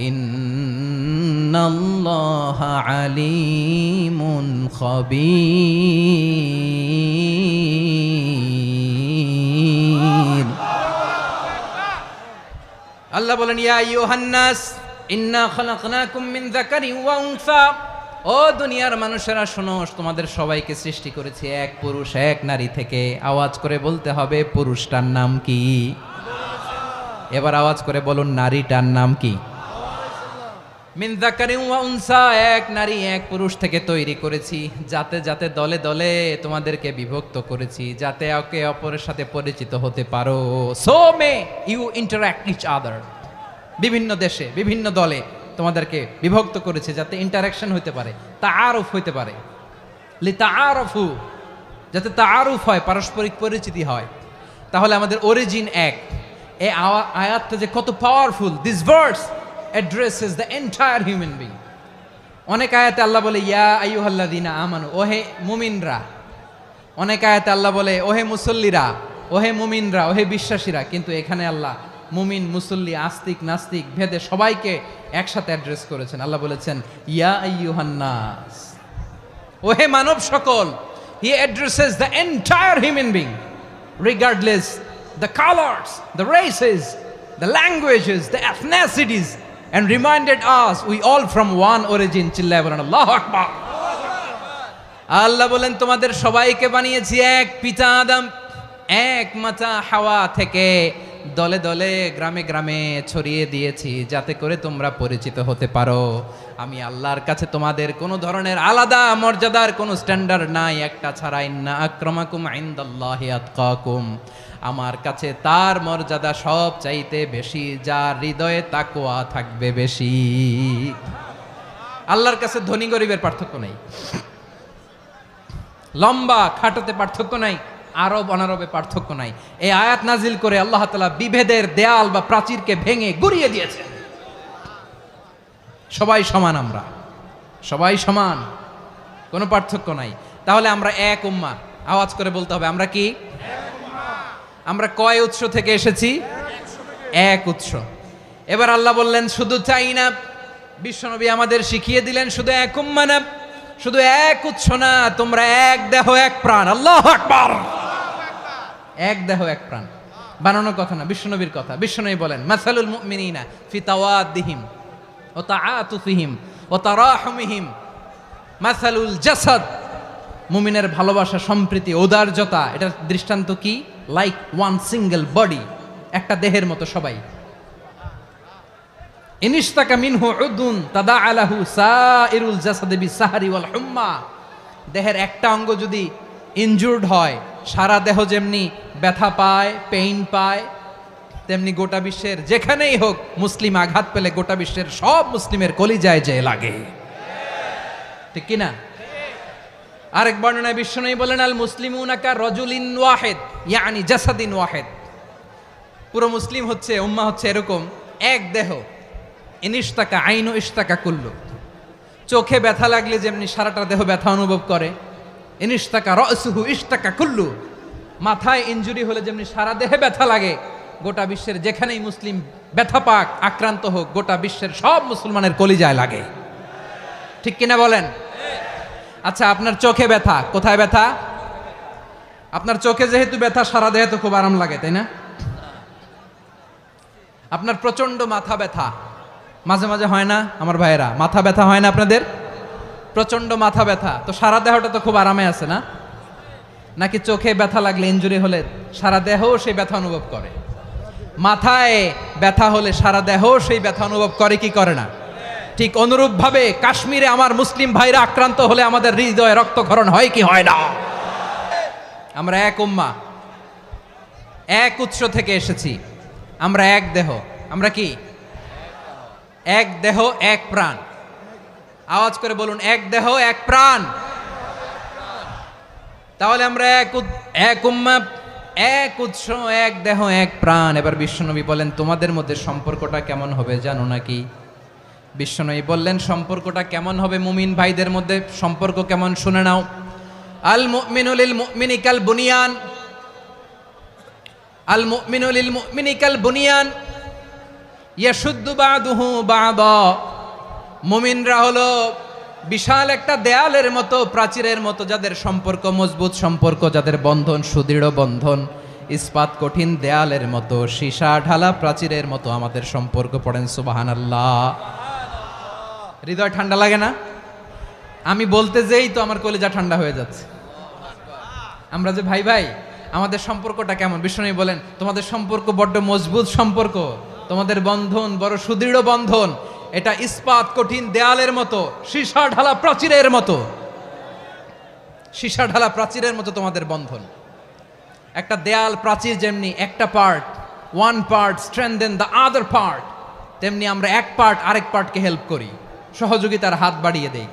إن الله عليم خبير। আল্লাহ বলেন, ইয়া আইয়ুহান নাস ইন্না খলাকনাকুম মিন যাকারিন ওয়া উনসা। ও দুনিয়ার মানুষেরা শোনো, তোমাদের সবাইকে সৃষ্টি করেছি এক পুরুষ এক নারী থেকে। আওয়াজ করে বলতে হবে পুরুষটার নাম কি? এবার আওয়াজ করে বলুন নারীটার নাম কি? মিন যাকারিন ওয়া উনসা, এক নারী এক পুরুষ থেকে তৈরি করেছি। যাতে যাতে দলে দলে তোমাদেরকে বিভক্ত করেছি, যাতে একে অপরের সাথে পরিচিত হতে পারো। So may you interact each other. বিভিন্ন দেশে বিভিন্ন দলে তোমাদেরকে বিভক্ত করেছে যাতে ইন্টারাকশন হতে পারে, তাআরুফ হতে পারে। লিতাআরফু, যাতে তাআরুফ হয়, পারস্পরিক পরিচিতি হয়। তাহলে আমাদের অরিজিন এক। এই আয়াতটা যে কত powerful! This verse addresses the entire human being. অনেক আয়াতে আল্লাহ বলে ইয়া আইয়ুহাল্লাযীনা আমানু, ওহে মুমিনরা। অনেক আয়াতে আল্লাহ বলে ওহে মুসল্লিরা, ওহে মুমিনরা, ওহে বিশ্বাসীরা। কিন্তু এখানে আল্লাহ মুমিন মুসল্লি আস্তিক নাস্তিক ভেদে সবাইকে একসাথে অ্যাড্রেস করেছেন। আল্লাহ বলেছেন ইয়া আইয়ুহান নাস, ওহে মানব সকল। He addresses the entire human being regardless the colors, the races, the languages, the ethnicities, and reminded us we all from one origin. চিল্লায় বলেন আল্লাহু আকবার। আল্লাহ বলেন তোমাদের সবাইকে বানিয়েছি এক পিতা আদম, এক মাতা হাওয়া থেকে। দলে দলে গ্রামে গ্রামে ছড়িয়ে দিয়েছি যাতে করে তোমরা পরিচিত হতে পারো। আমি আল্লাহর কাছে তোমাদের কোনো ধরনের আলাদা মর্যাদার কোনো স্ট্যান্ডার্ড নাই, একটা ছাড়া। ইন্না আক্রামাকুম ইনদাল্লাহি আতকাকুম, আমার কাছে তার মর্যাদা সব চাইতে বেশি যার হৃদয়ে তাকওয়া থাকবে বেশি। আল্লাহর কাছে ধনী গরিবের পার্থক্য নাই, লম্বা খাটোতে পার্থক্য নাই, আরব অনারবে পার্থক্য নাই। এই আয়াত নাজিল করে আল্লাহ তাআলা বিভেদের দেয়াল বা প্রাচীরকে ভেঙে গুড়িয়ে দিয়েছেন। সবাই সমান, আমরা সবাই সমান। কোনো পার্থক্য নাই। তাহলে আমরা এক উম্মাহ, আওয়াজ করে বলতে হবে আমরা কি? আমরা কয় উৎস থেকে এসেছি? এক উৎস। এবার আল্লাহ বললেন শুধু চাই না, বিশ্বনবী আমাদের শিখিয়ে দিলেন শুধু এক উম্মাহ না, শুধু এক উৎস না, তোমরা এক দেহ এক প্রাণ। আল্লাহু আকবার। এক দেহ এক প্রাণ বানানোর কথা না, বিশ্বনবীর কথা। বিশ্বনবী বলেন মাসালুল মুমিনিনা ফি তাওয়াদ্দিহিম ওয়া তাআতুফিহিম ওয়া তারাহুমিহিম মাসালুল জাসাদ। মুমিনের ভালোবাসা, সম্প্রীতি, ঔদার্যতা, এটার দৃষ্টান্ত কি? লাইক ওয়ান সিঙ্গেল বডি, একটা দেহের মতো সবাই। ইনিশতাকা মিনহু উদুন তাদাআ লাহু সাইরুল জাসাদি বিসাহরি ওয়াল হুম্মা। দেহের একটা অঙ্গ যদি ইনজুর্ড হয়, সারা দেহ যেমনি ব্যথা পায়, পেইন পায়, তেমনি গোটা বিশ্বের যেখানেই হোক মুসলিম আঘাত পেলে গোটা বিশ্বের সব মুসলিমের কলিজায় যে লাগে, ঠিক কি না? আরেক বর্ণনায় বিশ্বনবী বলেন আল মুসলিমুনা কা রাজুলিন ওয়াহিদ ইয়ানি জাসাদিন ওয়াহিদ। পুরো মুসলিম হচ্ছে, উম্মাহ হচ্ছে এরকম এক দেহ। ইনিশতাকা আইনু ইশতাকা কুল্লু। চোখে ব্যথা লাগলে যেমনি সারাটা দেহ ব্যথা অনুভব করে, ইনিশতাকা রাসুহু ইশতাকা কুল্লু। মাথায় ইনজুরি হলে যেমনি সারা দেহে ব্যথা লাগে, গোটা বিশ্বের যেখানেই মুসলিম ব্যথা পাক, আক্রান্ত হোক, গোটা বিশ্বের সব মুসলমানের কলিজায় লাগে, ঠিক কিনা বলেন? আচ্ছা, আপনার চোখে ব্যথা, কোথায় ব্যথা? আপনার চোখে যেহেতু ব্যথা, সারা দেহে তো খুব আরাম লাগে, তাই না? আপনার প্রচন্ড মাথা ব্যথা মাঝে মাঝে হয় না আমার ভাইয়েরা? মাথা ব্যথা হয় না আপনাদের? প্রচন্ড মাথা ব্যথা, তো সারা দেহটা তো খুব আরামে আছে না? নাকি চোখে ব্যথা লাগলে, ইনজুরি হলে সারা দেহ সেই ব্যথা অনুভব করে? মাথায় ব্যথা হলে সারা দেহ সেই ব্যথা অনুভব করে কি করে না? ঠিক অনুরূপভাবে কাশ্মীরে আমার মুসলিম ভাইরা আক্রান্ত হলে আমাদের হৃদয়ে রক্তক্ষরণ হয় কি হয় না? আমরা এক উম্মাহ, এক উৎস থেকে এসেছি, আমরা এক দেহ। আমরা কি? এক দেহ এক প্রাণ। আওয়াজ করে বলুন এক দেহ এক প্রাণ। তাহলে আমরা এক উম্মাহ, এক উৎস, এক দেহ এক প্রাণ। এবার বিশ্বনবী বলেন তোমাদের মধ্যে সম্পর্কটা কেমন হবে জানো নাকি? বিশ্বনবী বললেন সম্পর্কটা কেমন হবে মুমিন ভাইদের মধ্যে, সম্পর্ক কেমন শুনে নাও। আল মুমিনু লিল মুমিনি কাল বুনিয়ান, আল মুমিনু লিল মুমিনি কাল বুনিয়ান ইয়াশুদ্দু বাদুহু বাদা। মুমিনরা হলো বিশাল একটা দেয়ালের মতো, প্রাচীরের মতো, যাদের সম্পর্ক মজবুত সম্পর্ক, যাদের বন্ধন সুদৃঢ় বন্ধন, ইস্পাত কঠিন দেয়ালের মতো, সীসা ঢালা প্রাচীরের মতো আমাদের সম্পর্ক। পড়েন সুবহানাল্লাহ। হৃদয় ঠান্ডা লাগে না? আমি বলতে যেই তো আমার কলিজা ঠান্ডা হয়ে যাচ্ছে। আমরা যে ভাই ভাই, আমাদের সম্পর্কটা কেমন? বিশ্বনবী বলেন তোমাদের সম্পর্ক বড্ড মজবুত সম্পর্ক, তোমাদের বন্ধন বড় সুদৃঢ় বন্ধন, এটা ইস্পাত কঠিন দেয়ালের মতো, সীসা ঢালা প্রাচীরের মতো, সীসা ঢালা প্রাচীরের মতো তোমাদের বন্ধন। একটা দেয়াল প্রাচীর যেমনি একটা part, one part strengthen the other part, তেমনি আমরা এক পার্ট আরেক পার্টকে হেল্প করি, সহযোগিতার হাত বাড়িয়ে দেই।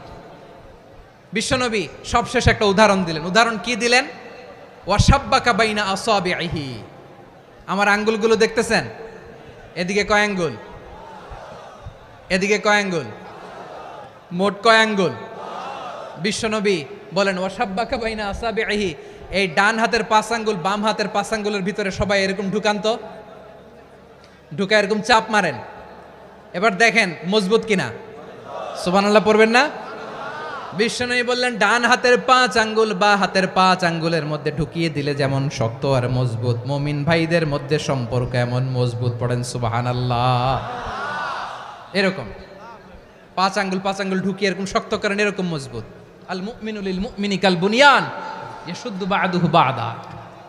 বিশ্বনবী সবশেষ একটা উদাহরণ দিলেন। উদাহরণ কি দিলেন? ওয়াশাব্বাকা বাইনা আসাবিহি। আমার আঙ্গুলগুলো দেখতেছেন? এদিকে কয় আঙ্গুল, এদিকে কয় আঙ্গুল, মোট কয় আঙ্গুল? বিশ্বনবী বলেন ওয়াশাব্বাকা বাইনা আসাবিহি, এই ডান হাতের 5 আঙ্গুল বাম হাতের 5 আঙ্গুলের ভিতরে সবাই এরকম ঢুকান তো, ঢুকা এরকম চাপ মারেন। এবার দেখেন মজবুত কিনা। সুবহানাল্লাহ পড়বেন না? বিশ্বনবী বললেন ডান হাতের 5 আঙ্গুল বা হাতের 5 আঙ্গুলের মধ্যে ঢুকিয়ে দিলে যেমন শক্ত আর মজবুত, মুমিন ভাইদের মধ্যে সম্পর্ক এমন মজবুত। পড়েন সুবহানাল্লাহ। এরকম 5 আঙ্গুল ঢুকিয়ে এরকম শক্ত করেন, এরকম মজবুত। আল মুমিনু লিল মুমিনি কাল বুনিয়ান ইয়াশুদ্দু বা'দুহু বা'দা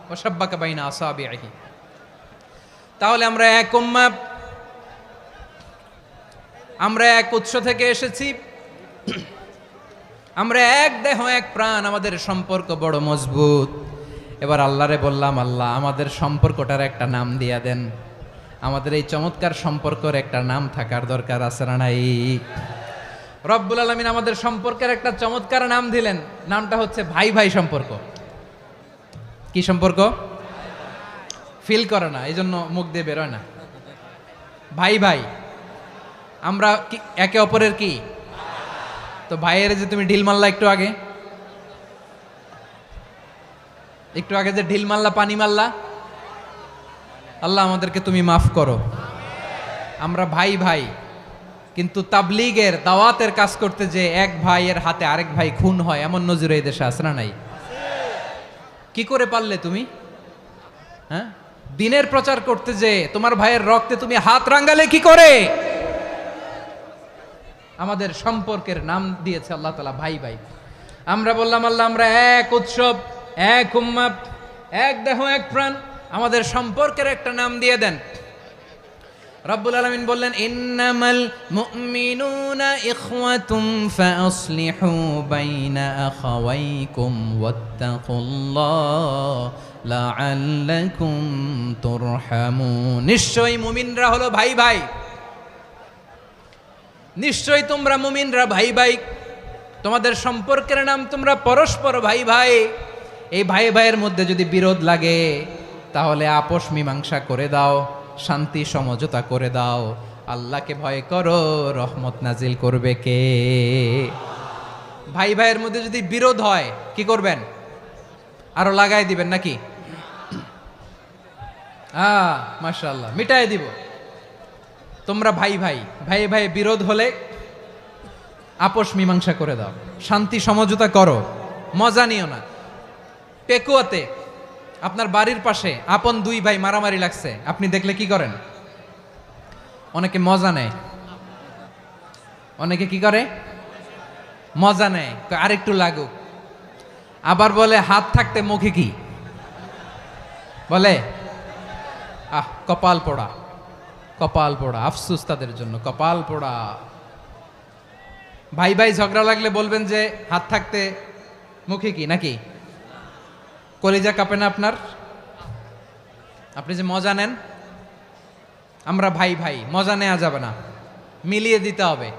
ওয়া শাব্বাকা বাইনা আসাবিহি। তাহলে আমরা এক উম্মাহ, আমরা এক উৎস থেকে এসেছি, আমরা এক দেহ এক প্রাণ, আমাদের সম্পর্ক বড় মজবুত। এবার আল্লাহরে বললাম আল্লাহ আমাদের সম্পর্কটার একটা নাম দিয়া দেন। আমাদের এই চমৎকার সম্পর্কের একটা নাম থাকার দরকার আছে না নাই? রব্বুল আলামিন আমাদের সম্পর্কের একটা চমৎকার নাম দিলেন, নামটা হচ্ছে ভাই ভাই সম্পর্ক। কি সম্পর্ক? ফিল করে না, এই জন্য মুখ দিয়ে বেরোয় না। ভাই ভাই, আমরা একে অপরের কি? তো ভাইয়ের যে তুমি ঢিল মারলা একটু আগে, একটু আগে যে ঢিল মারলা, পানি মারলা, আল্লাহ আমাদেরকে তুমি মাফ করো। আমরা ভাই ভাই, কিন্তু তাবলীগের দাওয়াতের কাজ করতে যে এক ভাইয়ের হাতে আরেক ভাই খুন হয়, এমন নজির এই দেশে আছে না নাই? কি করে পারলে তুমি? হ্যাঁ, দিনের প্রচার করতে যে তোমার ভাইয়ের রক্তে তুমি হাত রাঙ্গালে কি করে? আমাদের সম্পর্কের নাম দিয়েছে আল্লাহ তাআলা ভাই ভাই। আমরা বললাম আল্লাহ আমরা এক উৎসব, এক উম্মাত, এক দেহ, এক প্রাণ, আমাদের সম্পর্কের একটা নাম দিয়ে দেন। রব্বুল আলামিন বললেন ইন্নামাল মুমিনুনা ইখওয়াতুম ফাসলিহু বাইনা আখাওয়াইকুম ওয়াত্তাকুল্লাহ লাআল্লাকুম তুরহামুন। নিশ্চয়ই মুমিনরা হলো ভাই ভাই, নিশ্চয়ই তোমরা মুমিনরা ভাই ভাই, তোমাদের সম্পর্কের নাম তোমরা পরস্পর ভাই ভাই। এই ভাই ভাইয়ের মধ্যে যদি বিরোধ লাগে তাহলে আপোষ মীমাংসা করে দাও, শান্তি সমঝোতা করে দাও। আল্লাহকে ভয় করো, রহমত নাজিল করবে কে? ভাই ভাইয়ের মধ্যে যদি বিরোধ হয় কি করবেন? আরো লাগাই দিবেন নাকি? মাশাআল্লাহ, মিটাই দিব। তোমরা ভাই ভাই, ভাই ভাই বিরোধ হলে আপোষ মীমাংসা করে দাও, শান্তি সমঝোতা করো, মজা নিও না। পেকুয়াতে আপনার বাড়ির পাশে আপন দুই ভাই মারামারি লাগছে, আপনি দেখলে কি করেন? অনেকে মজা নেয়। অনেকে কি করে? মজা নেয়, আরেকটু লাগুক। আবার বলে হাত থাকতে মুখে কি বলে? কপাল পোড়া, কপাল পোড়া। আফসোস তাদের জন্য, কপাল পোড়া। ভাই ভাই ঝগড়া লাগলে বলবেন যে হাত থাকতে মুখে কি, নাকি? কলিজা কাঁপে না আপনার? আপনি যে মজা নেন। আমরা ভাই ভাই, মজা নেওয়া যাবে না, মিলিয়ে দিতে হবে।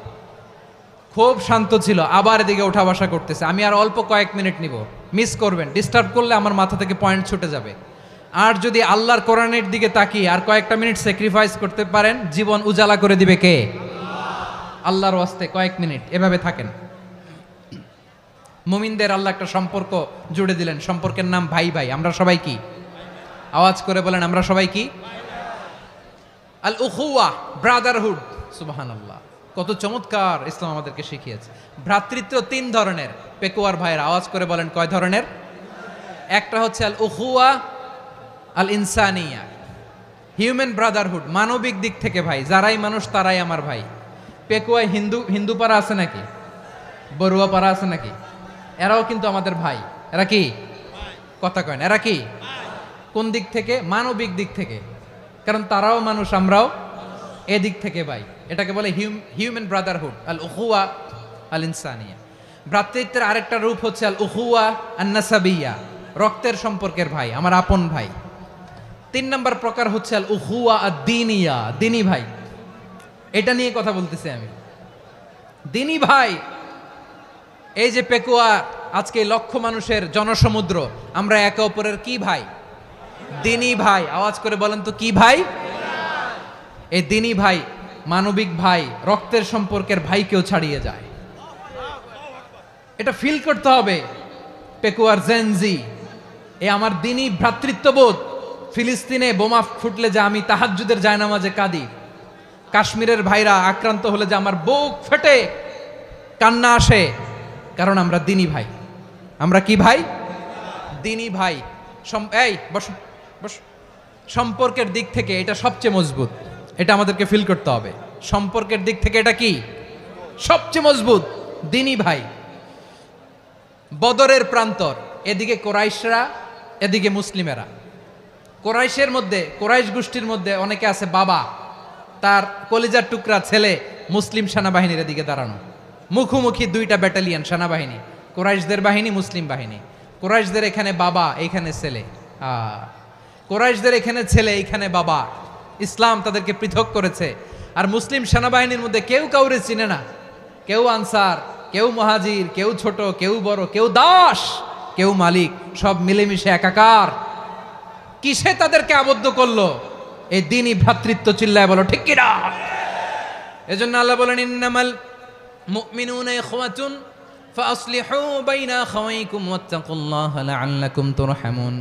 খুব শান্ত ছিল, আবার এদিকে ওঠা বসা করতেছে। আমি আর অল্প কয়েক মিনিট নিব, মিস করবেন। ডিস্টার্ব করলে আমার মাথা থেকে পয়েন্ট ছুটে যাবে। আর যদি আল্লাহর কোরআনের দিকে তাকিয়ে আর কয়েকটা মিনিট স্যাক্রিফাইস করতে পারেন, জীবন উজালা করে দিবে কে? আল্লাহর ওয়াস্তে কয়েক মিনিট এভাবে থাকেন। মুমিনদের আল্লাহ একটা সম্পর্ক জুড়ে দিলেন, সম্পর্কের নাম ভাই ভাই। আমরা সবাই কি? আওয়াজ করে বলেন, আমরা সবাই কি? আল উখুয়া, ব্রাদারহুড। সুবহানাল্লাহ, কত চমৎকার ইসলাম আমাদেরকে শিখিয়েছে। ভ্রাতৃত্ব তিন ধরনের। পেকুয়ার ভাইয়ের আওয়াজ করে বলেন, কয় ধরনের? একটা হচ্ছে আল উখুয়া আল ইনসানিয়া, হিউম্যান ব্রাদারহুড, মানবিক দিক থেকে ভাই, যারাই মানুষ তারাই আমার ভাই। পেকুয়ায় হিন্দু পাড়া আছে নাকি? বড়ুয়া পাড়া আছে নাকি? এরাও কিন্তু আমাদের ভাই। এরা কি? কথা কয় না, এরা কি? কোন দিক থেকে? মানবিক দিক থেকে। কারণ তারাও মানুষ, আমরাও এদিক থেকে ভাই। এটাকে বলে হিউম্যান ব্রাদারহুড, আল উখুয়া আল ইনসানিয়া। ভ্রাতৃত্বের আরেকটা রূপ হচ্ছে আল উখুয়া আন নাসাবিয়া, রক্তের সম্পর্কের ভাই, আমার আপন ভাই। তিন নম্বর প্রকার হচ্ছে আল উখুয়া আদ দ্বীনিয়া, দ্বীনি ভাই। এটা নিয়ে কথা বলতেছি আমি। দ্বীনি ভাই, এই যে পেকুয়া, আজকে লক্ষ মানুষের জনসমুদ্র, আমরা একে অপরের কি ভাই? দ্বীনি ভাই। আওয়াজ করে বলেন তো কি ভাই? এই দ্বীনি ভাই, মানবিক ভাই, রক্তের সম্পর্কের ভাইকেও ছাড়িয়ে যায়। এটা ফিল করতে হবে। পেকুয়ার জেনজি, এ আমার দ্বীনি ভ্রাতৃত্ববোধ। ফিলিস্তিনে বোমা ফুটলে যে আমি তাহাজ্জুদের জায়নামাজে কাঁদি, কাশ্মীরের ভাইরা আক্রান্ত হলে যে আমার বুক ফেটে কান্না আসে, কারণ আমরা দ্বীনি ভাই। আমরা কি ভাই? দ্বীনি ভাই। এই বসো বসো। সম্পর্কের দিক থেকে এটা সবচেয়ে মজবুত, এটা আমাদেরকে ফিল করতে হবে। সম্পর্কের দিক থেকে এটা কি? সবচেয়ে মজবুত, দ্বীনি ভাই। বদরের প্রান্তর, এদিকে কোরাইশরা, এদিকে মুসলিমেরা। কোরাইশের মধ্যে, কোরাইশ গোষ্ঠীর মধ্যে অনেকে আছে বাবা, তার কলিজার টুকরা ছেলে মুসলিম সেনাবাহিনীর দিকে দাঁড়ানো, মুখোমুখি দুইটা ব্যাটালিয়ন সেনাবাহিনী, কোরাইশদের বাহিনী, মুসলিম বাহিনী। কোরাইশদের এখানে বাবা, এইখানে ছেলে। কোরাইশদের এখানে ছেলে, এইখানে বাবা। ইসলাম তাদেরকে পৃথক করেছে। আর মুসলিম সেনাবাহিনীর মধ্যে কেউ কাউরে চিনে না, কেউ আনসার, কেউ মুহাজির, কেউ ছোট, কেউ বড়, কেউ দাস, কেউ মালিক, সব মিলেমিশে একাকার। কিসে তাদেরকে আবদ্ধ করলো? এই দ্বীনি ভ্রাতৃত্ব। চিল্লায় বলো ঠিক কি না? এজন্য আল্লাহ বলেন ইন্নামাল মুমিনুনা ইখওয়াতুন ফাসলিহু বাইনা আখাওয়াইকুম ওয়াত্তাকুল্লাহ লাআল্লাকুম তুরহামুন।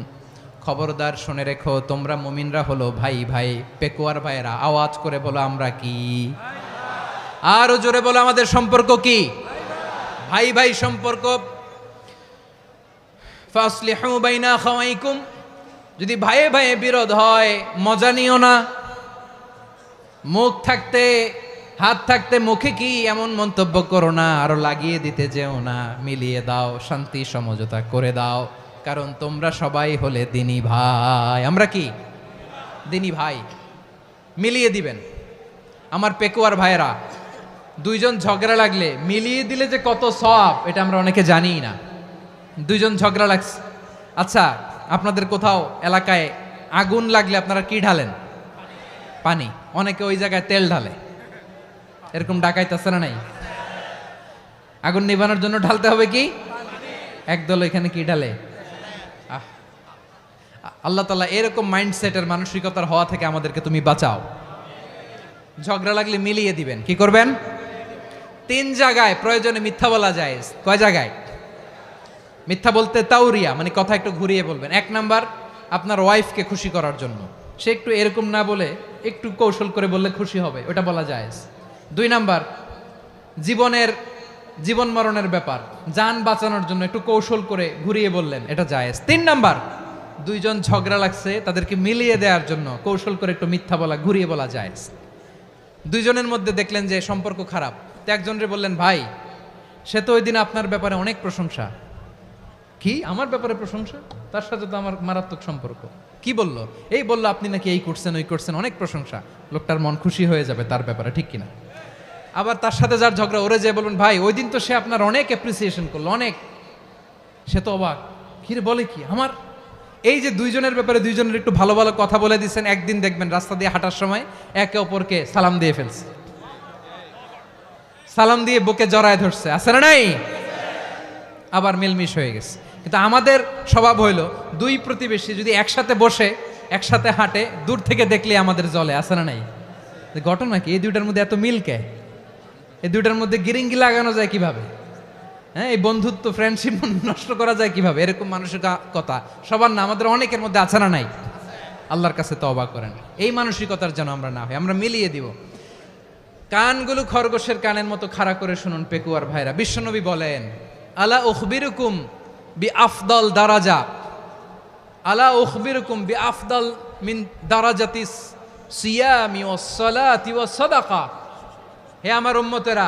খবরদার শুনে রেখো, তোমরা মুমিনরা হলো ভাই ভাই। পেকুয়ার ভাইরা আওয়াজ করে বলো আমরা কি? আরো জোরে বলো আমাদের সম্পর্ক কি? ভাই ভাই সম্পর্ক। ফাসলিহু বাইনা আখাওয়াইকুম, যদি ভাইয়ে ভাইয়ে বিরোধ হয় মজা নিও না। মুখ থাকতে হাত থাকতে মুখে কি এমন মন্তব্য করো না, আরো লাগিয়ে দিতে যেও না। মিলিয়ে দাও, শান্তি সমঝোতা করে দাও, কারণ তোমরা সবাই হলে দিনী ভাই। আমরা কি দিনী ভাই? মিলিয়ে দিবেন। আমার পেকুয়ার ভাইরা, দুইজন ঝগড়া লাগলে মিলিয়ে দিলে যে কত সওয়াব এটা আমরা অনেকে জানি না। দুইজন ঝগড়া লাগছে, আচ্ছা আপনাদের কোথাও এলাকায় আগুন লাগলে আপনারা কি ঢালেন? পানি। অনেকে ওই জায়গায় তেল ঢালে, এরকম ডাকাইতে আছে না নাই? আগুন নিভানোর জন্য ঢালতে হবে কি? একদল এখানে কি ঢালে? আল্লাহ তাআলা এরকম মাইন্ডসেটের মানসিকতার হওয়া থেকে আমাদেরকে তুমি বাঁচাও। ঝগড়া লাগলে মিলিয়ে দিবেন। কি করবেন? 3 জায়গায় প্রয়োজনে মিথ্যা বলা যায়। কয় জায়গায় মিথ্যা বলতে? তাউরিয়া, মানে কথা একটু ঘুরিয়ে বলবেন। 1 নাম্বার আপনার ওয়াইফকে খুশি করার জন্য, সে একটু এরকম না বলে একটু কৌশল করে বললে খুশি হবে, ওটা বলা যায়। 2 নাম্বার জীবন মরণের ব্যাপার, জান বাঁচানোর জন্য একটু কৌশল করে ঘুরিয়ে বললেন, এটা জায়েজ। 3 নাম্বার, দুইজন ঝগড়া লাগছে তাদেরকে মিলিয়ে দেওয়ার জন্য কৌশল করে একটু মিথ্যা বলা, ঘুরিয়ে বলা জায়েজ। দুইজনের মধ্যে দেখলেন যে সম্পর্ক খারাপ, তো একজনরে বললেন ভাই সে তো ওই দিন আপনার ব্যাপারে অনেক প্রশংসা। কি আমার ব্যাপারে প্রশংসা? তার সাথে তো আমার মারাত্মক সম্পর্ক। কি বললো? এই বললো আপনি নাকি এই করছেন ওই করছেন, অনেক প্রশংসা। লোকটার মন খুশি হয়ে যাবে তার ব্যাপারে, ঠিক কিনা? আবার তার সাথে যার ঝগড়া, ওরে যে বলবেন ভাই ওই দিন তো সে আপনার অনেক অ্যাপ্রিসিয়েশন করলো, অনেক। সে তো অবাক, কিরে বলে কি আমার? এই যে দুইজনের ব্যাপারে দুইজনের একটু ভালো ভালো কথা বলে দিচ্ছেন, একদিন দেখবেন রাস্তা দিয়ে হাঁটার সময় একে অপরকে সালাম দিয়ে ফেলছে, সালাম দিয়ে বুকে জড়ায় ধরছে, আছে না নাই? আবার মিলমিশ হয়ে গেছে। কিন্তু আমাদের স্বভাব হইল দুই প্রতিবেশী যদি একসাথে বসে একসাথে হাঁটে, দূর থেকে দেখলে আমাদের জলে, আছে না নাই? ঘটনা কি? এই দুইটার মধ্যে এত মিল কে? এই দুইটার মধ্যে গিরিঙ্গি লাগানো যায় কিভাবে? হ্যাঁ, এই বন্ধুত্ব ফ্রেন্ডশিপ নষ্ট করা যায় কিভাবে? এরকম মানুষের কথা সবার না, আমাদের অনেকের মধ্যে আছে না নাই? আল্লাহর কাছে তওবা করেন এই মানসিকতার যেন আমরা না হই, আমরা মিলিয়ে দিব। কানগুলো খরগোশের কানের মতো খাড়া করে শুনুন পেকুয়ার ভাইরা। বিশ্বনবী বলেন, আলা উখবিরুকুম বি আফদল দারাজা, আলা উখবিরুকুম বি আফদল মিন দারাজাতিস সিয়ামি ওয়াস সালাতি ওয়াস সাদাকা। হে আমার উম্মতেরা,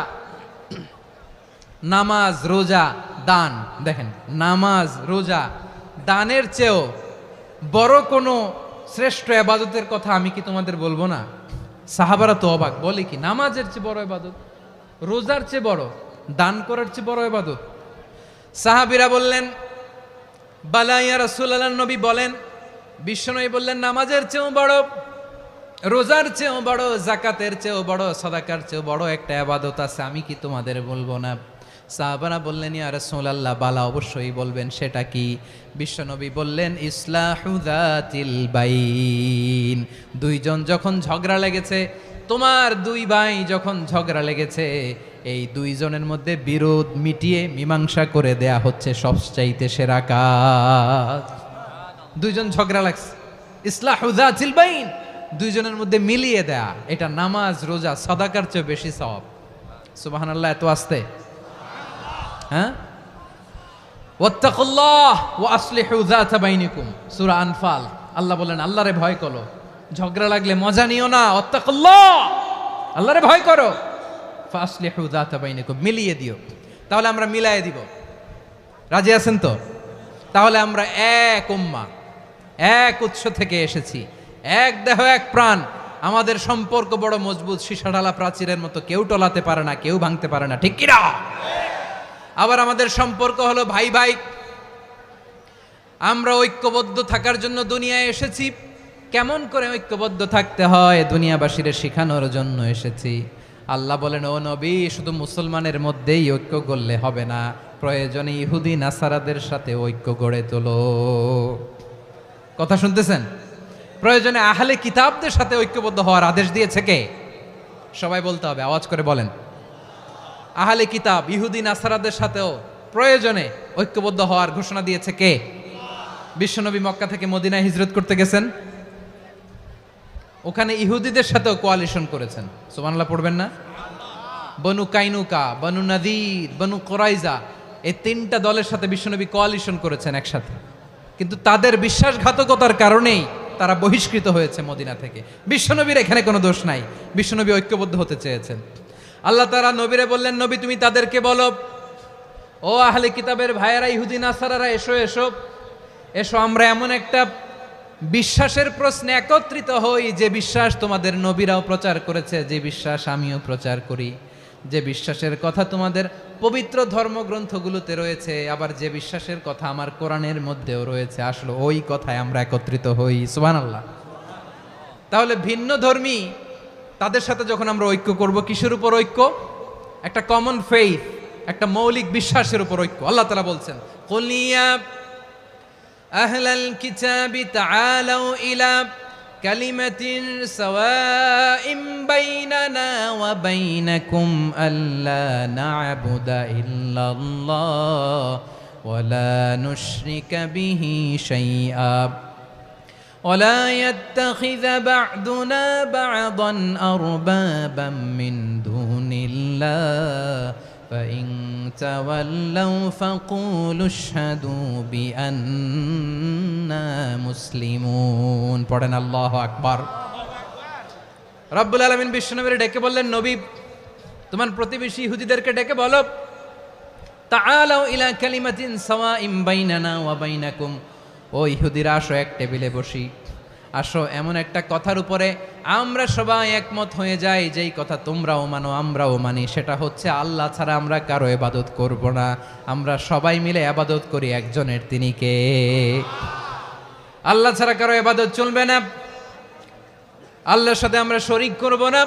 নামাজ রোজা দান, দেখেন নামাজ রোজা দানের চেয়েও বড় কোনো শ্রেষ্ঠ ইবাদতের কথা আমি কি তোমাদের বলবো না? সাহাবারা তো অবাক, বলে কি নামাজের চেয়ে বড় ইবাদত, রোজার চেয়ে বড়, দান করার চেয়ে বড় ইবাদত? সাহাবীরা বললেন বালা ইয়া রাসূলুল্লাহ, নবী বলেন, বিশ্বনবী বললেন নামাজের চেয়েও বড়, রোজার চেয়েও বড়, যাকাতের চেয়েও বড়, সাদাকার চেয়েও বড় একটা ইবাদত আছে, আমি কি তোমাদের বলবো না? সাহাবারা বললেন ইয়া রাসূলুল্লাহ, বালা অবশ্যই বলবেন, সেটা কি? বিশ্বনবী বললেন ইসলাহু যাতিল বাইন। দুইজন যখন ঝগড়া লেগেছে, তোমার দুই ভাই যখন ঝগড়া লেগেছে, এই দুইজনের মধ্যে বিরোধ মিটিয়ে মীমাংসা করে দেয়া হচ্ছে সবচাইতে সেরা কাজ। দুইজন ঝগড়া লাগছে, ইসলাহু যাতিল বাইন, দুইজনের মধ্যে মিলিয়ে দেয়া, এটা নামাজ রোজা সাদাকার চেয়ে বেশি সওয়াব। সুবহানাল্লাহ, এত আস্তে? হ্যাঁ, ওয়াত্তাকুল্লাহ ওয়া আসলিহু যাতা বাইনিকুম, সূরা আনফাল। আল্লাহ বলেন আল্লাহরে ভয় করো, ঝগড়া লাগলে মজা নিও না, ওয়াত্তাকুল্লাহ, আল্লাহরে ভয় করো, ফাসলিহু যাতা বাইনিকুম, মিলিয়ে দিও। তাহলে আমরা মিলায়ে দিব, রাজি আছেন তো? তাহলে আমরা এক উম্মাহ, এক উৎস থেকে এসেছি, এক দেহ এক প্রাণ, আমাদের সম্পর্ক বড় মজবুত, সীসাঢালা প্রাচীরের মতো, কেউ টলাতে পারে না, কেউ ভাঙতে পারে না, ঠিক কিনা? আবার আমাদের সম্পর্ক হলো ভাই ভাই, আমরা ঐক্যবদ্ধ থাকার জন্য দুনিয়ায় এসেছি। কেমন করে ঐক্যবদ্ধ থাকতে হয় দুনিয়াবাসীরে শেখানোর জন্য এসেছি। আল্লাহ বলেন, ও নবী, শুধু মুসলমানের মধ্যেই ঐক্য গড়লে হবে না, প্রয়োজনে ইহুদি নাসারাদের সাথে ঐক্য গড়ে তোলো। কথা শুনতেছেন? প্রয়োজনে আহলে কিতাবদের সাথে ঐক্যবদ্ধ হওয়ার আদেশ দিয়েছে কে? সবাই বলতে হবে, আওয়াজ করে বলেন। আহলে কিতাব ইহুদি নাসারাদের সাথেও প্রয়োজনে ঐক্যবদ্ধ হওয়ার ঘোষণা দিয়েছে কে? বিশ্বনবী মক্কা থেকে মদিনায় হিজরত করতে গেছেন, ওখানে ইহুদিদের সাথেও কোয়ালিশন করেছেন। সুবহানাল্লাহ পড়বেন না? বনু কাইনুকা, বনু নাদির, বনু কোরাইজা, এই তিনটা দলের সাথে বিশ্বনবী কোয়ালিশন করেছেন একসাথে, কিন্তু তাদের বিশ্বাসঘাতকতার কারণেই তারা বহিষ্কৃত হয়েছে মদিনা থেকে। বিশ্বনবীর এখানে কোনো দোষ নাই, বিশ্বনবী ঐক্যবদ্ধ হতে চেয়েছেন। আল্লাহ তাআলা নবীরে বললেন, নবী তুমি তাদেরকে বলো, ও আহলে কিতাবের ভাইয়েরা, ইহুদি নাসারারা, এসো এসো এসো, আমরা এমন একটা বিশ্বাসের প্রশ্নে একত্রিত হই যে বিশ্বাস তোমাদের নবীরাও প্রচার করেছে, যে বিশ্বাস আমিও প্রচার করি, যে বিশ্বাসের কথা তোমাদের পবিত্র ধর্মগ্রন্থগুলোতে রয়েছে, আবার যে বিশ্বাসের কথা আমার কোরআনের মধ্যেও রয়েছে, আসলে ওই কথায় আমরা একত্রিত হই। সুবহানাল্লাহ। তাহলে ভিন্ন ধর্মী তাদের সাথে যখন আমরা ঐক্য করব, কিসের উপর ঐক্য? একটা কমন ফেইথ, একটা মৌলিক বিশ্বাসের উপর ঐক্য। আল্লাহ তাআলা বলছেন, কুলিয়া আহলাল কিতাবি তাআলাউ ইলা কালিমাতিন সাওয়াইম বাইনানা ওয়া বাইনাকুম আল্লা না'বুদা ইল্লাল্লাহ ওয়া লা নুশরিকা বিহি শাইআ ওয়া লা ইয়াত্তাখিযা বা'দুনা বা'দান আরবাবাম মিন দুনিল্লাহ فإن تولوا فقولوا اشهدوا بأننا মুসলিমুন। পড়েন আল্লাহু আকবার। রব্বুল আলামিন বিশ্বনবীর ডেকে বললেন, নবী তোমার প্রতিবেশী ইহুদিদেরকে ডেকে বলো, তাআলাউ ইলা কালিমাতিন সাওয়াইম বাইনানা ওয়া বাইনাকুম, ও ইহুদিরা আসো এক টেবিলে বসি, আসো এমন একটা কথার উপরে আমরা সবাই একমত হয়ে যাই, যেই কথা তোমরাও মানো আমরাও মানি, সেটা হচ্ছে আল্লাহ ছাড়া আমরা কারো ইবাদত করব না, আমরা সবাই মিলে ইবাদত করি একজনের, তিনি কে? আল্লাহ ছাড়া কারো ইবাদত চলবে না, আল্লাহর সাথে আমরা শরীক করব না,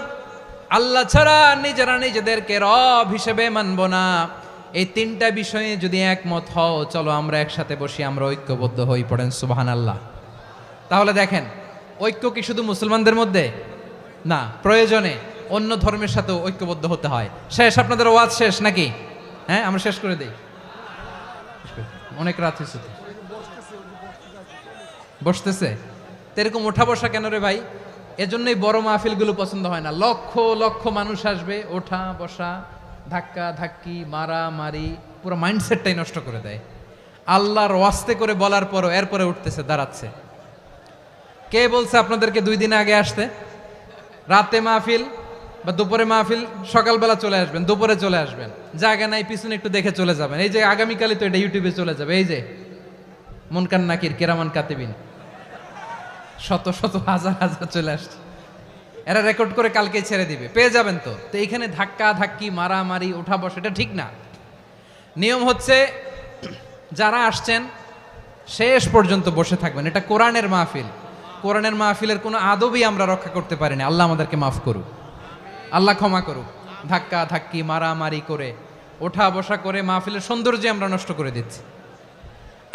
আল্লাহ ছাড়া নিজেরা নিজেদেরকে রব হিসেবে মানব না। এই তিনটা বিষয়ে যদি একমত হও, চলো আমরা একসাথে বসি, আমরা ঐক্যবদ্ধ হই। পড়েন সুবহানাল্লাহ। তাহলে দেখেন, ঐক্য কি শুধু মুসলমানদের মধ্যে না, প্রয়োজনে অন্য ধর্মের সাথেও ঐক্যবদ্ধ হতে হয়। শেষ, আপনাদের ওয়াজ শেষ নাকি? হ্যাঁ, আমরা শেষ করে দেই, অনেক রাত হয়েছে। বসতেছে তো এরকম ওঠা বসা কেন রে ভাই? এজন্যই বড় মাহফিলগুলো পছন্দ হয় না। লক্ষ লক্ষ মানুষ আসবে, ওঠা বসা, ধাক্কা ধাক্কি, মারামারি, পুরো মাইন্ডসেটটাই নষ্ট করে দেয়। আল্লাহর ওয়াস্তে করে বলার পরও এরপরে উঠতেছে, দাঁড়াচ্ছে। কে বলছে আপনাদেরকে 2 দিন আগে আসতে? রাতে মাহফিল বা দুপুরে মাহফিল, সকালবেলা চলে আসবেন, দুপুরে চলে আসবেন, জায়গা নাই পিছনে একটু দেখে চলে যাবেন। এই যে আগামীকালই তো এটা ইউটিউবে চলে যাবে, এই যে মুনকার নাকির কিরামান কাতিবিন, শত শত হাজার হাজার চলে আসছে, এরা রেকর্ড করে কালকেই ছেড়ে দিবে, পেয়ে যাবেন। তো এইখানে ধাক্কা ধাক্কি, মারামারি, ওঠা বসা, এটা ঠিক না। নিয়ম হচ্ছে যারা আসছেন শেষ পর্যন্ত বসে থাকবেন। এটা কোরআনের মাহফিল, কোরআনের মাহফিলের কোনো আদবই আমরা রক্ষা করতে পারিনি। আল্লাহ আমাদেরকে মাফ করুক, আল্লাহ ক্ষমা করুক। ধাক্কা ধাক্কি, মারামারি করে, ওঠা বসা করে মাহফিলের সৌন্দর্য আমরা নষ্ট করে দিচ্ছি।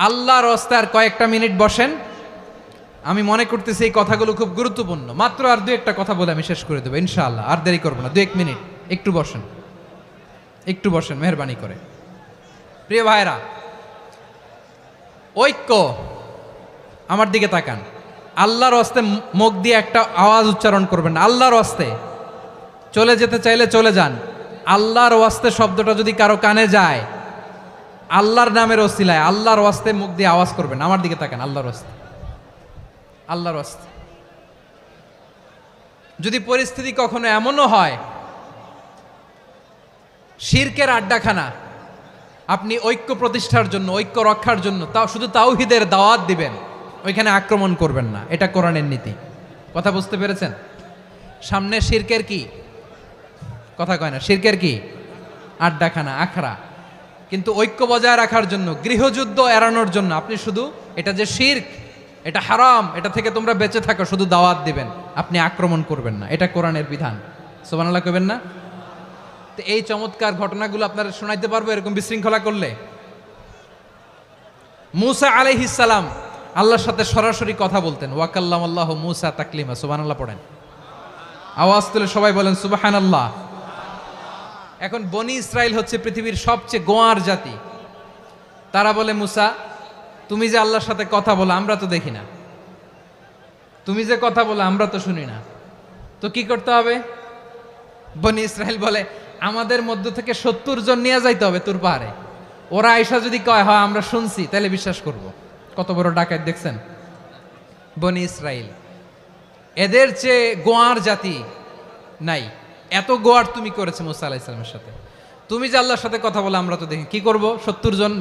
আল্লাহর রাস্তায় আর কয়েকটা মিনিট বসেন। আমি মনে করতেছি এই কথাগুলো খুব গুরুত্বপূর্ণ। মাত্র আর 2-1টা কথা বলে আমি শেষ করে দেবো ইনশাআল্লাহ, আর দেরি করবো না। 2-1 মিনিট একটু বসেন, একটু বসেন মেহরবানি করে। প্রিয় ভাইরা, ঐক্য, আমার দিকে তাকান। আল্লাহর রাস্তায় মুখ দিয়ে একটা আওয়াজ উচ্চারণ করবেন না। আল্লাহর রাস্তায় চলে যেতে চাইলে চলে যান। আল্লাহর ওয়াস্তে শব্দটা যদি কারো কানে যায়, আল্লাহর নামের ওসিলায় আল্লাহর ওয়াস্তে মুখ দিয়ে আওয়াজ করবেন। আমার দিকে তাকান, আল্লাহর ওয়াস্তে, আল্লাহর ওয়াস্তে। যদি পরিস্থিতি কখনো এমনও হয় শিরকের আড্ডাখানা, আপনি ঐক্য প্রতিষ্ঠার জন্য, ঐক্য রক্ষার জন্য তাও শুধু তাওহীদের দাওয়াত দিবেন, ওইখানে আক্রমণ করবেন না। এটা কোরআনের নীতি। কথা বুঝতে পেরেছেন? সামনে শিরকের কি কথা কয় না, শিরকের কি আড্ডাখানা, আখড়া। কিন্তু ঐক্য বজায় রাখার জন্য, গৃহযুদ্ধ এড়ানোর জন্য আপনি শুধু এটা যে শিরক, এটা হারাম, এটা থেকে তোমরা বেঁচে থাকো, শুধু দাওয়াত দিবেন, আপনি আক্রমণ করবেন না। এটা কোরআনের বিধান। সুবহানাল্লাহ কইবেন না? তো এই চমৎকার ঘটনাগুলো আপনারা শোনাইতে পারবো এরকম বিশৃঙ্খলা করলে। মূসা আলাইহিস সালাম আল্লাহর সাথে সরাসরি কথা বলতেন। ওয়াকাল্লামাল্লাহু মূসা তাকলিমা। সুবহানাল্লাহ পড়েন, আওয়াজ তুলে সবাই বলেন সুবহানাল্লাহ। এখন বনি ইসরাইল হচ্ছে পৃথিবীর সবচেয়ে গোয়ার জাতি। তারা বলে, মুসা তুমি যে আল্লাহর সাথে কথা বলো আমরা তো দেখি না, তুমি যে কথা বলো আমরা তো শুনি না, তো কি করতে হবে? বনি ইসরাইল বলে, আমাদের মধ্য থেকে 70 জন নিয়ে যাইতে হবে তুর পাহাড়ে। ওরা আয়সা যদি কয় হয় আমরা শুনছি, তাহলে বিশ্বাস করব। কত বড় ডাকাত দেখছেন বনি ইসরাইল। এদের চেয়ে গোয়ার জাতি নাই, এত গোয়ার তুমি করেছে মুসা আলাইহিস সালামের সাথে। তুমি যে আল্লাহর সাথে কথা বলে আমরা তো দেখি, কি করব? 70 জন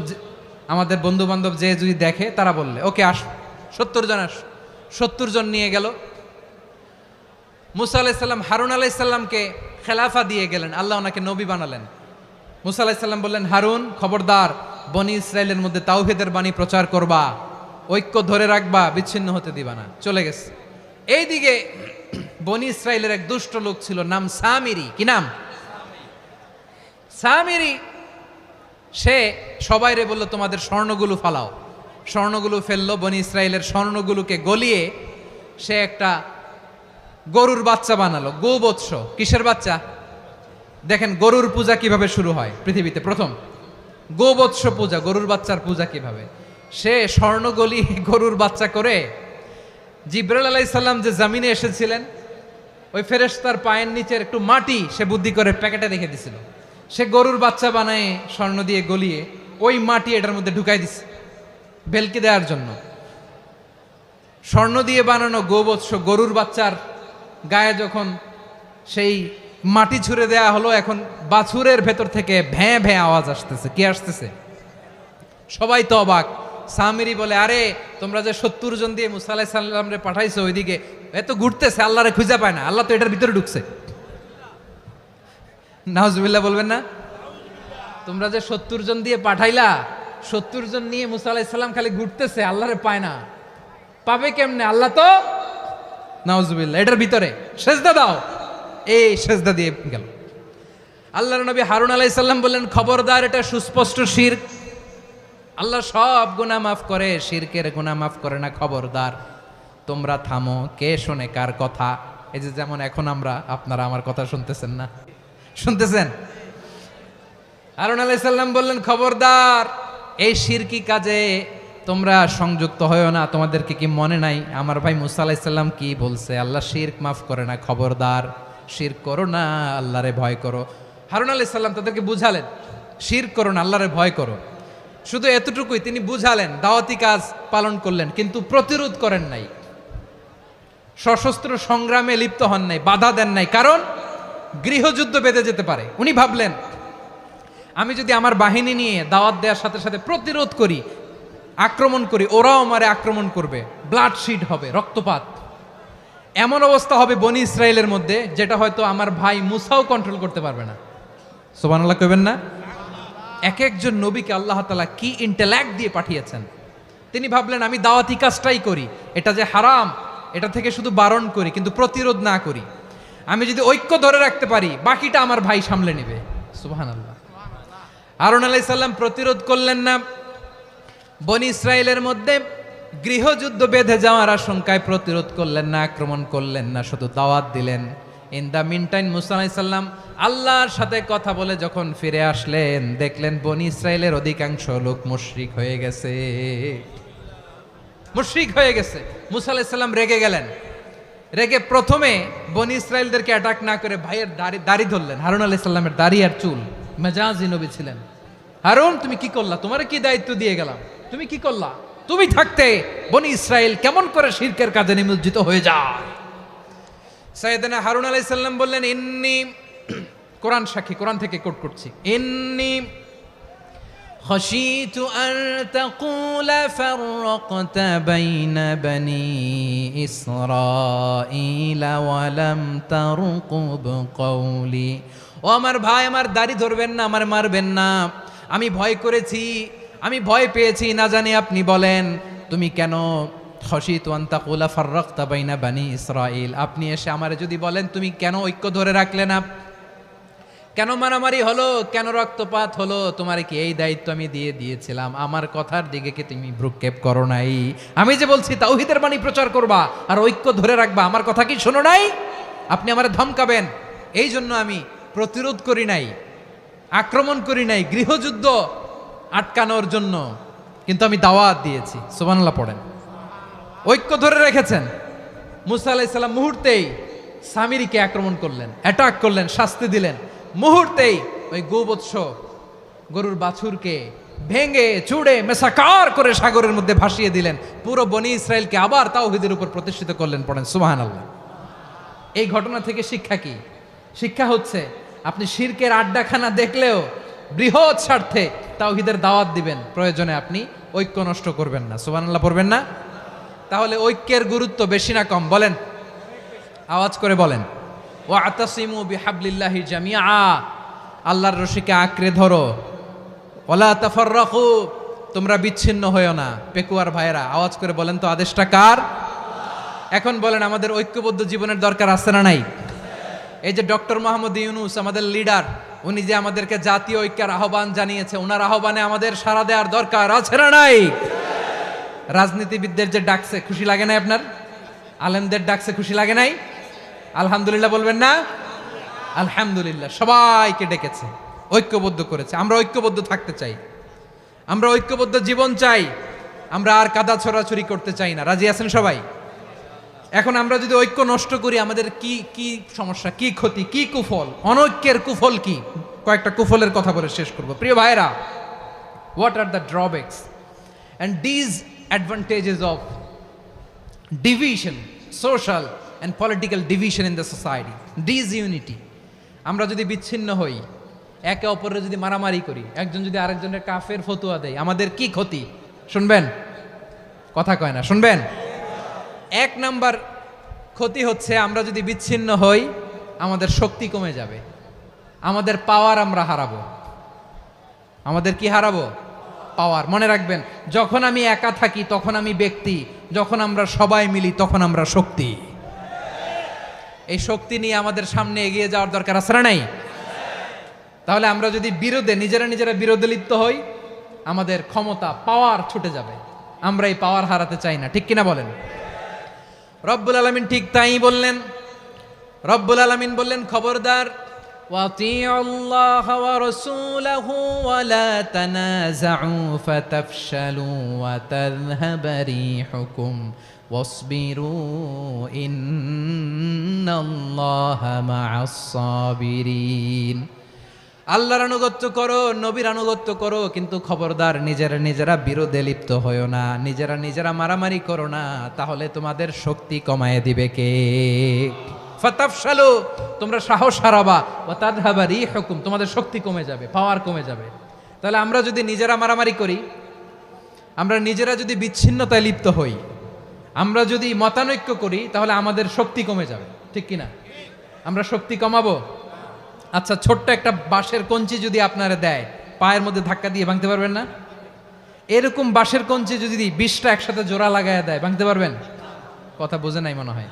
আমাদের বন্ধু বান্ধব যে যদি দেখে, তারা বললে ওকে আস, 70 জন আস। 70 জন নিয়ে গেল। মুসা আলাইহিস সালাম হারুন আলাইহিস সালামকে খেলাফা দিয়ে গেলেন, আল্লাহ ওনাকে নবী বানালেন। মুসা আলাইহিস সালাম বললেন, হারুন খবরদার, বনি ইসরাইলের মধ্যে তাওহীদের বাণী প্রচার করবা, ঐক্য ধরে রাখবা, বিচ্ছিন্ন হতে দিবা না। চলে গেছে। এইদিকে বনি ইসরাইলের এক দুষ্ট লোক ছিল, নাম সামিরি। কি নাম? সামিরি। সে সবাইরে বলল, তোমাদের স্বর্ণগুলো ফালাও। স্বর্ণগুলো ফেললো। বনি ইসরাইলের স্বর্ণগুলোকে গলিয়ে সে একটা গরুর বাচ্চা বানালো, গোবৎস। কিসের বাচ্চা? দেখেন গরুর পূজা কিভাবে শুরু হয় পৃথিবীতে প্রথম, গোবৎস পূজা, গরুর বাচ্চার পূজা কিভাবে। সে স্বর্ণ গলি গরুর বাচ্চা করে, জিব্রাইল আলাইহিস সালাম যে জমিনে এসেছিলেন, ওই ফেরেশতার পায়ের নিচের একটু মাটি সে বুদ্ধি করে প্যাকেটে রেখে দিছিল। সে গরুর বাচ্চা বানায় স্বর্ণ দিয়ে গলিয়ে ওই মাটি এটার মধ্যে ঢুকাই দিছে ভেলকি দেওয়ার জন্য। স্বর্ণ দিয়ে বানানো গোবৎস গরুর বাচ্চার গায়ে যখন সেই মাটি ছুঁড়ে দেয়া হলো, এখন বাছুরের ভেতর থেকে ভ্যাঁ ভ্যাঁ আওয়াজ আসতেছে। কি আসতেছে? সবাই তো অবাক। সামিরি বলে, আরে তোমরা যে 70 জন দিয়ে মুসা আলাইহিস সালামরে পাঠাইছো, ওইদিকে এত ঘুরতেছে, আল্লাহরে খুঁজে পায় না, আল্লাহ তো এটার ভিতরে ঢুকছে। নাউজুবিল্লাহ বলবেন না? তোমরা যে 70 জন দিয়ে পাঠাইলা, 70 জন নিয়ে মুসা আলাইহিস সালাম খালি ঘুরতেছে, আল্লাহরে পায় না। পাবে কেমনে? আল্লাহ তো, নাউজুবিল্লাহ, এটার ভিতরে সেজদা দাও। এই সেজদা দিয়ে গেল। আল্লাহর নবী হারুন আলাইহিস সালাম বললেন, খবরদার, এটা সুস্পষ্ট শিরক। আল্লাহ সব গুনাহ মাফ করে, শিরকের গুনাহ মাফ করে না, খবরদার তোমরা থামো। কে শোনে কার কথা? এই যে যেমন এখন আপনারা আমার কথা শুনতেছেন না? শুনতেছেন? হারুন আলাইহিস সালাম বললেন, খবরদার, এই শিরকি কাজে তোমরা সংযুক্ত হয়েও না। তোমাদেরকে কি মনে নাই আমার ভাই মুসা আলাইহিস সালাম কি বলছে? আল্লাহ শিরক মাফ করে না, খবরদার শিরক করো না, আল্লাহরে ভয় করো। হারুন আলাইহিস সালাম তাদেরকে বুঝালেন, শিরক করো না, আল্লাহরে ভয় করো। শুধু এতটুকুই তিনি বুঝালেন, দাওয়াতি কাজ পালন করলেন, কিন্তু প্রতিরোধ করেন নাই, সশস্ত্র সংগ্রামে লিপ্ত হন নাই, বাধা দেন নাই, কারণ গৃহযুদ্ধ বেঁধে যেতে পারে। উনি ভাবলেন, আমি যদি আমার বাহিনী নিয়ে দাওয়াত দেওয়ার সাথে সাথে প্রতিরোধ করি, আক্রমণ করি, ওরাও আমারে আক্রমণ করবে, ব্লাডশিড হবে, রক্তপাত, এমন অবস্থা হবে বনি ইসরায়েলের মধ্যে যেটা হয়তো আমার ভাই মুসাও কন্ট্রোল করতে পারবে না। সুবহানাল্লাহ কইবেন না? এক একজন নবীকে আল্লাহ তাআলা কি ইন্টেলেক্ট দিয়ে পাঠিয়েছেন। তিনি ভাবলেন, আমি দাওয়াতি কাজটাই করি, এটা যে হারাম এটা থেকে শুধু বারণ করি, কিন্তু প্রতিরোধ না করি। আমি যদি ঐক্য ধরে রাখতে পারি, বাকিটা আমার ভাই সামলে নেবে। সুবহানাল্লাহ। হারুন আলাইহিস সালাম প্রতিরোধ করলেন না। বনি ইসরায়েলের মধ্যে গৃহযুদ্ধ বেঁধে যাওয়ার আশঙ্কায় প্রতিরোধ করলেন না, আক্রমণ করলেন না, শুধু দাওয়াত দিলেন। ইন দ্য মিন টাইম মুসা আলাইহিস সালাম আল্লাহর সাথে কথা বলে যখন ফিরে আসলেন, দেখলেন বনি ইসরায়েলের অধিকাংশ লোক মুশরিক হয়ে গেছে। মুশরিক হয়ে গেছে। মুসা আলাইহিস সালাম রেগে গেলেন। রেগে প্রথমে বনি ইসরায়েলদেরকে অ্যাটাক না করে ভাইয়ের দাড়ি ধরলেন। হারুন আলাইহিস সালামের দাড়ি আর চুল, মেজাজি নবী ছিলেন। হারুন, তুমি কি করলা? তোমারে কি দায়িত্ব দিয়ে গেলাম, তুমি কি করলা? তুমি থাকতে বনি ইসরায়েল কেমন করে শিরকের কাজে নিমজ্জিত হয়ে যায়? সাইয়েদনা হারুন আলাইহিস সালাম বললেন, ইন্নী, কোরআন সাক্ষী, কোরআন থেকে কোট করছি, ইন্নী খাশিতু আন তাকুলা ফাররাকতা বাইনা বনি ইসরাঈলা ওয়া লাম তারকুব কওলি। ও আমার ভাই, আমার দাড়ি ধরবেন না, আমার মারবেন না। আমি ভয় করেছি, আমি ভয় পেয়েছি, না জানি আপনি বলেন তুমি কেন খাশিতু আন তাকুলা ফাররাকতা বাইনা বনি ইসরাঈল, আপনি এসে আমারে যদি বলেন তুমি কেন ঐক্য ধরে রাখলে না, কেন মারামারি হলো, কেন রক্তপাত হলো, তোমার কি এই দায়িত্ব আমি দিয়ে দিয়েছিলাম? আমার কথার দিকে কি তুমি ভ্রুক্ষেপ করো নাই? আমি যে বলছি তাওহীদের বাণী প্রচার করবা আর ঐক্য ধরে রাখবা, আমার কথা কি শোনো নাই? আপনি আমারে ধমকাবেন, এই জন্য আমি প্রতিরোধ করি নাই, আক্রমণ করি নাই, গৃহযুদ্ধ আটকানোর জন্য, কিন্তু আমি দাওয়াত দিয়েছি। সুবহানাল্লাহ পড়েন। ঐক্য ধরে রেখেছেন। মুসা আলাইহিস সালাম মুহূর্তেই সামিরীকে আক্রমণ করলেন, অ্যাটাক করলেন, শাস্তি দিলেন। মুহূর্তেই ওই গোবৎস গরুর বাছুরকে ভেঙে চুড়ে মেসাকার করে সাগরের মধ্যে ভাসিয়ে দিলেন। পুরো বনি ইসরায়েলকে আবার তাওহীদের উপর প্রতিষ্ঠিত করলেন। পড়েন সুবহানাল্লাহ। এই ঘটনা থেকে শিক্ষা কি? শিক্ষা হচ্ছে আপনি শিরকের আড্ডাখানা দেখলেও বৃহৎ স্বার্থে তাওহীদের দাওয়াত দিবেন, প্রয়োজনে আপনি ঐক্য নষ্ট করবেন না। সুবহানাল্লাহ পড়বেন না? তাহলে ঐক্যের গুরুত্ব বেশি না কম বলেন? আওয়াজ করে বলেন। ওয়াতাসিমু বিহাবলিল্লাহি জামিআ, আল্লাহর রশিকে আঁকড়ে ধরো। ওয়ালা তাফাররাকু, তোমরা বিচ্ছিন্ন হয়ো না। পেকুয়ার ভাইয়েরা আওয়াজ করে বলেন তো আদেশটা কার? এখন বলেন আমাদের ঐক্যবদ্ধ জীবনের দরকার আছে না নাই? এই যে ডক্টর মোহাম্মদ ইউনূস আমাদের লিডার, উনি যে আমাদেরকে জাতীয় ঐক্যের আহ্বান জানিয়েছে, ওনার আহ্বানে আমাদের সাড়া দেওয়ার দরকার আছে না নাই? রাজনীতিবিদদের যে ডাকছে খুশি লাগে নাই আপনার? আলেমদের ডাকছে খুশি লাগে নাই? আলহামদুলিল্লাহ বলবেন না? আলহামদুলিল্লাহ। সবাইকে ডেকেছে, ঐক্যবদ্ধ করেছে। আমরা ঐক্যবদ্ধ থাকতে চাই, আমরা ঐক্যবদ্ধ জীবন চাই, আমরা আর কাদা ছড়াছড়ি করতে চাই না। রাজি আছেন সবাই? এখন আমরা যদি ঐক্য নষ্ট করি আমাদের কি কি সমস্যা, কি ক্ষতি, কি কুফল? অনৈক্যের কুফল কি? কয়েকটা কুফলের কথা বলে শেষ করব। প্রিয় ভাইরা, what are the drawbacks and disadvantages of division, social and political division in the society, disunity? আমরা যদি বিচ্ছিন্ন হই, একে অপরের যদি মারামারি করি, একজন যদি আরেকজনের কাফের ফতোয়া দেয়, আমাদের কি ক্ষতি? শুনবেন? কথা কয় না, শুনবেন? এক নাম্বার ক্ষতি হচ্ছে আমরা যদি বিচ্ছিন্ন হই আমাদের শক্তি কমে যাবে, আমাদের পাওয়ার আমরা হারাবো। আমাদের কি হারাবো? পাওয়ার। মনে রাখবেন, যখন আমি একা থাকি তখন আমি ব্যক্তি, যখন আমরা সবাই মিলি তখন আমরা শক্তি। এই শক্তি নিয়ে আমাদের সামনে এগিয়ে যাওয়ার দরকার আছে না নাই? তাহলে আমরা যদি বিরোধে নিজেরা বিরোধে লিপ্ত হই আমাদের ক্ষমতা, পাওয়ার ছুটে যাবে। আমরা এই পাওয়ার হারাতে চাই না, ঠিক কিনা বলেন? রব্বুল আলামিন ঠিক তাই বললেন। রব্বুল আলামিন বললেন, খবরদার, ওয়াতিউল্লাহ ওয়া রাসূলাহু ওয়া লা তানাযাউ ফাতাফশালু ওয়া তাযহাবা রিহুকুম ওয়াসবিরু ইন্নাল্লাহা মা'আস সাবিরিন। আল্লাহর আনুগত্য করো, নবীর আনুগত্য করো, কিন্তু খবরদার নিজেরা বিরোধে লিপ্ত হয়ো না, নিজেরা মারামারি করো না, তাহলে তোমাদের শক্তি কমায় দিবে কে? ফাতাফশালু, তোমরা সাহস হারাবা, ওয়া তাযহাবা রিহুকুম, তোমাদের শক্তি কমে যাবে, পাওয়ার কমে যাবে। তাহলে আমরা যদি নিজেরা মারামারি করি, আমরা নিজেরা যদি বিচ্ছিন্নতায় লিপ্ত হই, আমরা যদি মতানৈক্য করি, তাহলে আমাদের শক্তি কমে যাবে, ঠিক কিনা? আমরা শক্তি কমাবো। আচ্ছা, ছোট্ট একটা বাঁশের কঞ্চি যদি আপনারা দেয়, পায়ের মধ্যে ধাক্কা দিয়ে ভাঙতে পারবেন না? এরকম বাঁশের কঞ্চি যদি 20টা একসাথে জোড়া লাগায় দেয়, ভাঙতে পারবেন? কথা বোঝে নাই মনে হয়।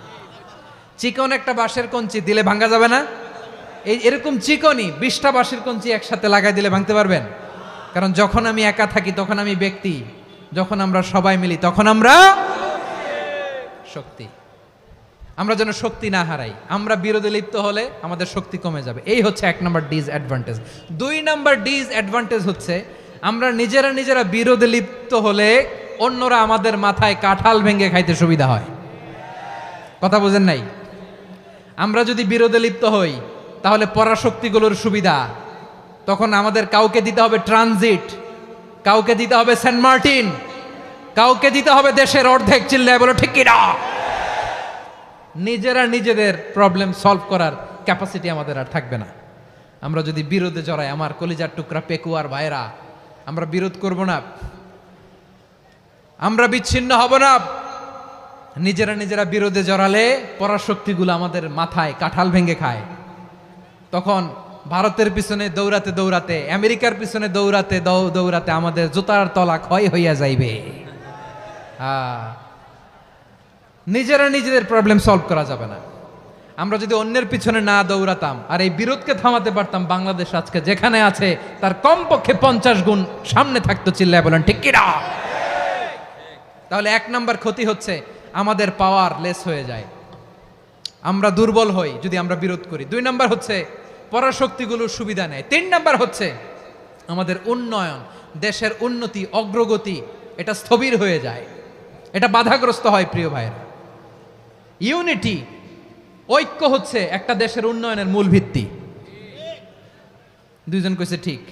চিকন একটা বাঁশের কঞ্চি দিলে ভাঙা যাবে না? এরকম চিকনই 20টা বাঁশের কঞ্চি একসাথে লাগাই দিলে ভাঙতে পারবেন? কারণ যখন আমি একা থাকি তখন আমি ব্যক্তি, যখন আমরা সবাই মিলি তখন আমরা শক্তি। আমরা যেন শক্তি না হারাই। আমরা বিরোধে লিপ্ত হলে আমাদের শক্তি কমে যাবে। এই হচ্ছে 1 নম্বর ডিসঅ্যাডভান্টেজ। 2 নম্বর ডিসঅ্যাডভান্টেজ হচ্ছে আমরা নিজেরা বিরোধে লিপ্ত হলে অন্যরা আমাদের মাথায় কাঁঠাল ভেঙে খাইতে সুবিধা হয়। কথা বোঝেন নাই? আমরা যদি বিরোধে লিপ্ত হই তাহলে পরাশক্তিগুলোর সুবিধা, তখন আমাদের কাউকে দিতে হবে ট্রানজিট, কাউকে দিতে হবে সেন্ট মার্টিন, কাউকে দিতে হবে দেশের অর্ধেক। চিল্লায় বলো ঠিক কিনা? নিজেদের প্রবলেম সলভ করার ক্যাপাসিটি আমাদের আর থাকবে না। আমরা যদি বিরোধে জড়াই, আমার কলিজার টুকরা পেকুয়ার ভাইরা, আমরা বিরোধ করব না, আমরা বিচ্ছিন্ন হব না। নিজেরা বিরোধে জড়ালে পরাশক্তিগুলো আমাদের মাথায় কাঁঠাল ভেঙে খায়। তখন ভারতের পিছনে দৌড়াতে, আমেরিকার পিছনে দৌড়াতে আমাদের জুতার তলা ক্ষয় হইয়া যাইবে। নিজেদের প্রবলেম সলভ করা যাবে না। আমরা যদি অন্যের পিছনে না দৌড়াতাম আর এই বিরোধকে থামাতে পারতাম, বাংলাদেশ আজকে যেখানে আছে তার কমপক্ষে 50 গুণ সামনে থাকতো। চিল্লায় বলেন ঠিক কিনা? তাহলে 1 নম্বর ক্ষতি হচ্ছে আমাদের পাওয়ার লেস হয়ে যায়, আমরা দুর্বল হই যদি আমরা বিরোধ করি। 2 নম্বর হচ্ছে পরাশক্তিগুলোর সুবিধা নেয়। 3 নম্বর হচ্ছে আমাদের উন্নয়ন, দেশের উন্নতি অগ্রগতি এটা স্থবির হয়ে যায়, এটা বাধাগ্রস্ত হয়। প্রিয় ভাইয়েরা, ইউনিটি ঐক্য হচ্ছে একটা দেশের উন্নয়নের মূল ভিত্তি। দুইজন কইছে ঠিক,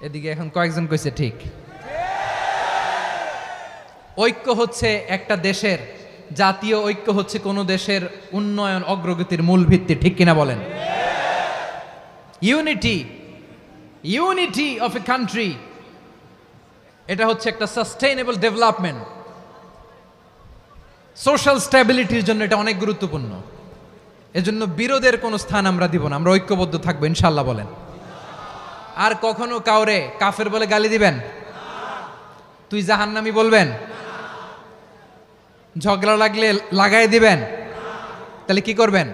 এদিকে এখন কয়েকজন কইছে ঠিক। ঐক্য হচ্ছে একটা দেশের, জাতীয় ঐক্য হচ্ছে কোন দেশের উন্নয়ন অগ্রগতির মূল ভিত্তি, ঠিক কিনা বলেন? ইউনিটি অফ এ কান্ট্রি, এটা হচ্ছে একটা সাস্টেইনেবল ডেভেলপমেন্ট, সোশ্যাল স্ট্যাবিলিটির জন্য এটা অনেক গুরুত্বপূর্ণ। এজন্য বিরোধের কোনো স্থান আমরা দিব না, আমরা ঐক্যবদ্ধ থাকবো ইনশাআল্লাহ বলেন। আর কখনো কাউরে কাফের বলে গালি দিবেন? তুই জাহান্নামী বলবেন? ঝগড়া লাগলে লাগাই দিবেন? তাহলে কি করবেন?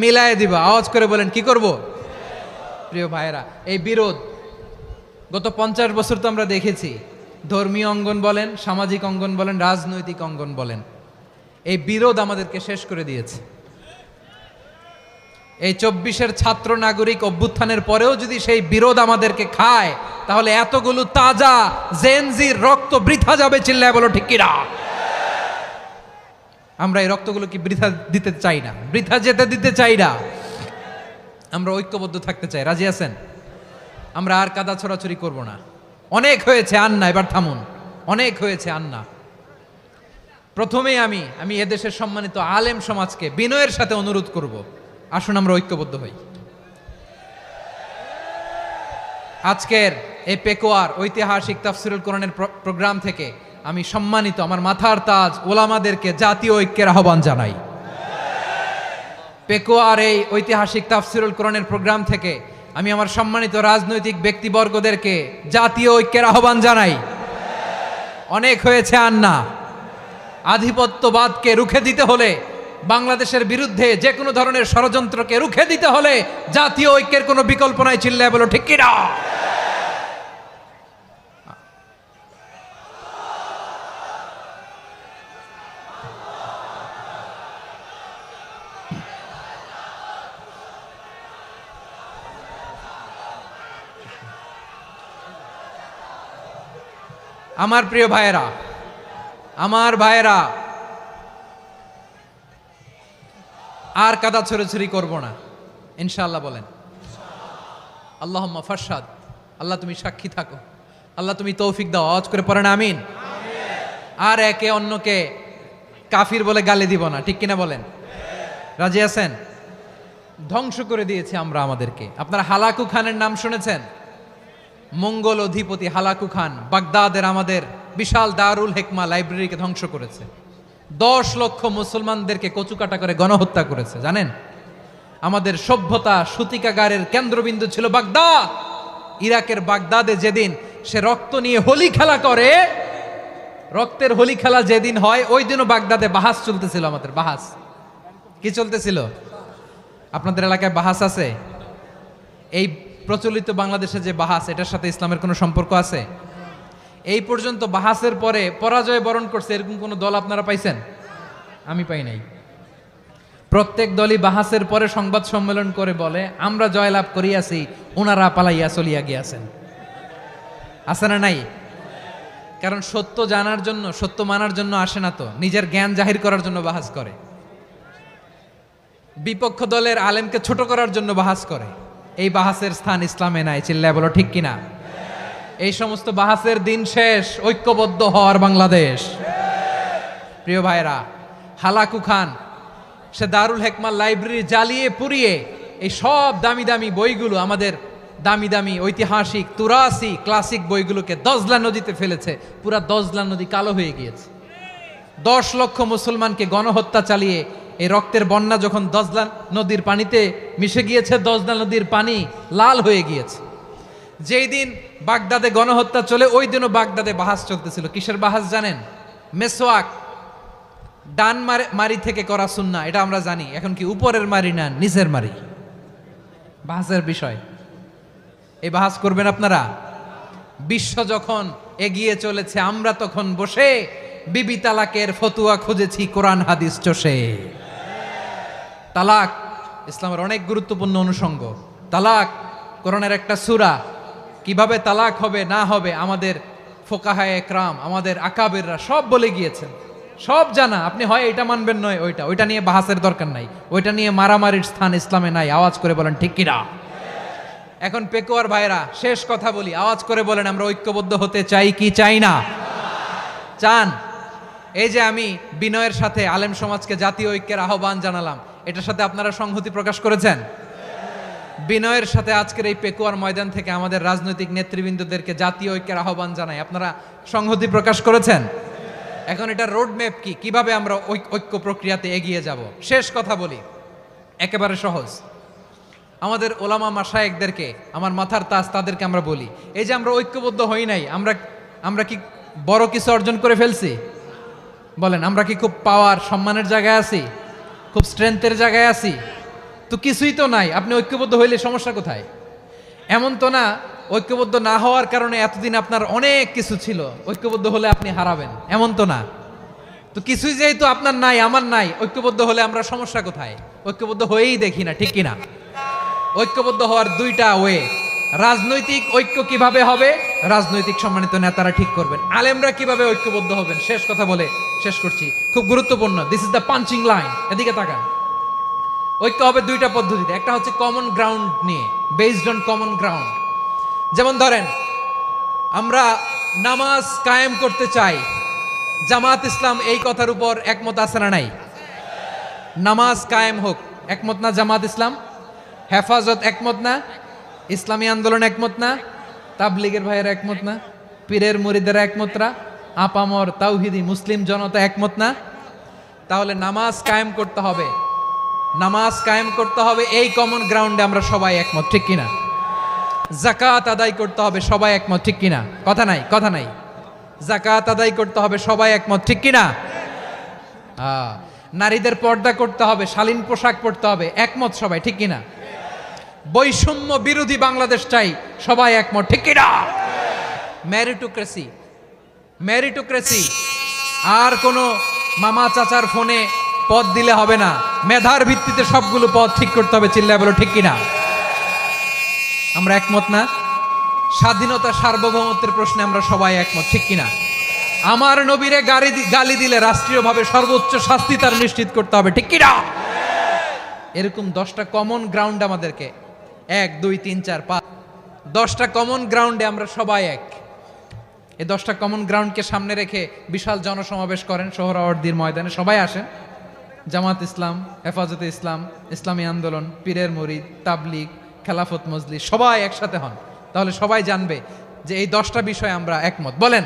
মিলায় দিবা। আওয়াজ করে বলেন কি করব? প্রিয় ভাইয়েরা, এই বিরোধ গত 50 বছর তো আমরা দেখেছি, ধর্মীয় অঙ্গন বলেন, সামাজিক অঙ্গন বলেন, রাজনৈতিক অঙ্গন বলেন, এই বিরোধ আমাদেরকে শেষ করে দিয়েছে। এই 24-এর ছাত্র নাগরিক অভ্যুত্থানের পরেও যদি সেই বিরোধ আমাদেরকে খায়, তাহলে এতগুলো তাজা জেনজির রক্ত বৃথা যাবে। চিল্লায় বলো ঠিক কিনা? আমরা এই রক্তগুলো কি বৃথা দিতে চাই না, বৃথা যেতে দিতে চাই না। আমরা ঐক্যবদ্ধ থাকতে চাই। রাজি আছেন? আমরা আর কাদা ছোড়াছড়ি করব না। অনেক হয়েছে আন্না, এবার থামুন। অনেক হয়েছে আন্না। প্রথমেই আমি এদেশের সম্মানিত আলেম সমাজকে বিনয়ের সাথে অনুরোধ করব, আসুন আমরা ঐক্যবদ্ধ হই। আজকের এই পেকুয়ার ঐতিহাসিক তাফসিরুল কোরআনের প্রোগ্রাম থেকে আমি সম্মানিত আমার মাথার তাজ ওলামাদেরকে জাতীয় ঐক্যের আহ্বান জানাই। পেকুয়ার এই ঐতিহাসিক তাফসিরুল কোরআনের প্রোগ্রাম থেকে আমি আমার সম্মানিত রাজনৈতিক ব্যক্তিবর্গদেরকে জাতীয় ঐক্যের আহ্বান জানাই। অনেক হয়েছে আন্না। আধিপত্যবাদকে রুখে দিতে হলে, বাংলাদেশের বিরুদ্ধে যে কোনো ধরনের ষড়যন্ত্রকে রুখে দিতে হলে জাতীয় ঐক্যের কোনো বিকল্প নাই। চিল্লায় বলো ঠিক কিনা? আমার প্রিয় ভাইয়েরা, আর কাদা ছড়াছড়ি করব না ইনশাআল্লাহ বলেন। আল্লাহুম্মা ফারশাদ। আল্লাহ তুমি সাক্ষী থাকো, আল্লাহ তুমি তৌফিক দাও। আওয়াজ করে পড়েন আমিন। আর একে অন্যকে কাফির বলে গালি দিব না, ঠিক কিনা বলেন? রাজি আছেন? ধ্বংস করে দিয়েছি আমরা আমাদেরকে। আপনারা হালাকু খানের নাম শুনেছেন? মঙ্গল অধিপতি হালাকু খান বাগদাদের আমাদের বিশাল দারুল হিকমা লাইব্রেরিকে ধ্বংস করেছে। 10 লক্ষ মুসলমানদেরকে কচুকাটা করে গণহত্যা করেছে। জানেন, আমাদের সভ্যতা সূতিকাগারের কেন্দ্রবিন্দু ছিল বাগদাদ। ইরাকের বাগদাদে যেদিন সে রক্ত নিয়ে হোলি খেলা করে, রক্তের হোলি খেলা যেদিন হয়, ওই দিনও বাগদাদে বাহাস চলতেছিল। আমাদের বাহাস কি চলতেছিল? আপনাদের এলাকায় বাহাস আছে? এই প্রচলিত বাংলাদেশে যে বাহাস, এটার সাথে ইসলামের কোনো সম্পর্ক আছে? এই পর্যন্ত বাহাসের পরে পরাজয় বরণ করছে এরকম কোন দল আপনারা পাইছেন? আমি পাই নাই। প্রত্যেক দলই বাহাসের পরে সংবাদ সম্মেলন করে বলে আমরা জয়লাভ করিয়াছি, ওনারা পালাইয়া চলিয়া গিয়াছেন। আছে না নাই? কারণ সত্য জানার জন্য, সত্য মানার জন্য আসে না তো, নিজের জ্ঞান জাহির করার জন্য বাহাস করে। বিপক্ষ দলের আলেমকে ছোট করার জন্য বাহাস করে। এই বাহাসের স্থান ইসলামে নাই। চিল্লায় বলো ঠিক কিনা? এই সমস্ত বাহাসের দিন শেষ। ঐক্যবদ্ধ হওয়ার বাংলাদেশ। প্রিয় ভাইরা, হালাকু খান সে দারুল হিকমা লাইব্রেরি জ্বালিয়ে পুড়িয়ে এই সব দামি দামি বইগুলো, আমাদের দামি দামি ঐতিহাসিক তুরাসি ক্লাসিক বইগুলোকে দজলা নদীতে ফেলেছে। পুরা দজলা নদী কালো হয়ে গিয়েছে। 10 লক্ষ মুসলমানকে গণহত্যা চালিয়ে এই রক্তের বন্যা যখন দজলা নদীর পানিতে মিশে গিয়েছে, দজলা নদীর পানি লাল হয়ে গিয়েছে। যেই দিন বাগদাদে গণহত্যা চলে, ওই দিনও বাগদাদে বাহাস চলতেছিল। কিসের বাহাস জানেন? মেসওয়াক, ডান মারি থেকে করা সুন্নাহ, এটা আমরা জানি। এখন কি উপরের মারি না নিচের মারি? বাহাসের বিষয়। এই বাহাস করবেন আপনারা? বিশ্ব যখন এগিয়ে চলেছে, আমরা তখন বসে বিবি তালাকের ফতুয়া খুঁজেছি কোরআন হাদিস চষে। তালাক ইসলামের অনেক গুরুত্বপূর্ণ অনুষঙ্গ। তালাক কোরআনের একটা সূরা, কিভাবে তালাক হবে না হবে আমাদের ফোকাহায়ে একরাম, আমাদের আকাবেররা সব বলে গিয়েছেন, সব জানা। আপনি হয় এটা মানবেন নয় ওইটা নিয়ে বাহাসের দরকার নাই, ওইটা নিয়ে মারামারির স্থান ইসলামে নাই। আওয়াজ করে বলেন ঠিক কিনা? এখন পেকুয়ার ভাইরা শেষ কথা বলি, আওয়াজ করে বলেন আমরা ঐক্যবদ্ধ হতে চাই কি চাই না? চান? এই যে আমি বিনয়ের সাথে আলেম সমাজকে জাতীয় ঐক্যের আহ্বান জানালাম, এটার সাথে আপনারা সংহতি প্রকাশ করেছেন? বিনয়ের সাথে আজকের এই পেকুয়ার ময়দান থেকে আমাদের রাজনৈতিক নেতৃবৃন্দদেরকে জাতীয় ঐক্যের আহ্বান জানাই, আপনারা সংহতি প্রকাশ করেছেন? এখন এটা রোড ম্যাপ কি, কিভাবে আমরা ঐক্য প্রক্রিয়াতে এগিয়ে যাব? শেষ কথা বলি, একেবারে সহজ। আমাদের ওলামা মাশায়েখদেরকে, আমার মাথার তাজ, তাদেরকে আমরা বলি, এই যে আমরা ঐক্যবদ্ধ হই নাই, আমরা কি বড় কিছু অর্জন করে ফেলছি? বলেন, আমরা কি খুব পাওয়ার সম্মানের জায়গায় আছি? খুব স্ট্রেংথের জায়গায় আছি? তো কিছুই তো নাই। আপনি ঐক্যবদ্ধ হইলে সমস্যা কোথায়? এমন তো না ঐক্যবদ্ধ না হওয়ার কারণে এতদিন আপনার অনেক কিছু ছিল, ঐক্যবদ্ধ হলে আপনি হারাবেন, এমন তো না। তো কিছুই যেহেতু আপনার নাই, আমার নাই, ঐক্যবদ্ধ হলে আমরা সমস্যা কোথায়? ঐক্যবদ্ধ হয়েই দেখি না, ঠিক কিনা? ঐক্যবদ্ধ হওয়ার দুইটা ওয়ে। রাজনৈতিক ঐক্য কিভাবে হবে? রাজনৈতিক সম্মানিত নেতারা ঠিক করবেন। আলেমরা কিভাবে ঐক্যবদ্ধ হবেন? শেষ কথা বলে শেষ করছি, খুব গুরুত্বপূর্ণ। This is the punching line, এদিকে তাকান। ঐক্য হবে দুইটা পদ্ধতিতে, একটা হচ্ছে কমন গ্রাউন্ড নিয়ে, বেসড অন কমন গ্রাউন্ড। যেমন ধরেন, আমরা নামাজ কায়েম করতে চাই, জামাত ইসলাম এই কথার উপর একমত আছে না নাই? নামাজ কায়েম হোক, একমত না জামাত ইসলাম? হেফাজত একমত না? ইসলামী আন্দোলন একমত না? তাবলিগের ভাইয়েরা একমত না? পীরের মুরিদেরা একমত না? আপামর তাওহিদি মুসলিম জনতা একমত না? তাহলে নামাজ কায়েম করতে হবে, নামাজ কায়েম করতে হবে এই কমন গ্রাউন্ডে আমরা সবাই একমত, ঠিক কিনা? যাকাত আদায় করতে হবে, সবাই একমত, ঠিক কিনা? কথা নাই, কথা নাই। যাকাত আদায় করতে হবে, সবাই একমত, ঠিক কিনা? নারীদের পর্দা করতে হবে, শালীন পোশাক পরতে হবে, একমত সবাই, ঠিক কিনা? বৈষম্য বিরোধী বাংলাদেশ চাই, সবাই একমত, ঠিক কিনা? মেরিটোক্রেসি, মেরিটোক্রেসি, আর কোনো মামা চাচার ফোনে পদ দিলে হবে না, মেধার ভিত্তিতে সবগুলো পদ ঠিক করতে হবে, চিল্লায় বলো ঠিক কিনা? আমরা একমত না? স্বাধীনতা সার্বভৌমত্বের প্রশ্নে আমরা সবাই একমত, ঠিক কিনা? আমার নবীরে গালি দিলে রাষ্ট্রীয়ভাবে সর্বোচ্চ শাস্তি তার নিশ্চিত করতে হবে, ঠিক কিনা? এরকম 10টা কমন গ্রাউন্ড আমাদেরকে, 1 2 3 4 5, 10টা কমন গ্রাউন্ডে আমরা সবাই এক। এই 10টা কমন গ্রাউন্ডকে সামনে রেখে বিশাল জনসমাবেশ করেন সোহরাওয়ার্দীর ময়দানে, সবাই আসেন। জামাত ইসলাম, হেফাজতে ইসলাম, ইসলামী আন্দোলন, পীরের মুরিদ, তাবলিগ, খেলাফত মজলিস, সবাই একসাথে হন, তাহলে সবাই জানবে যে এই 10টা বিষয়ে আমরা একমত। বলেন,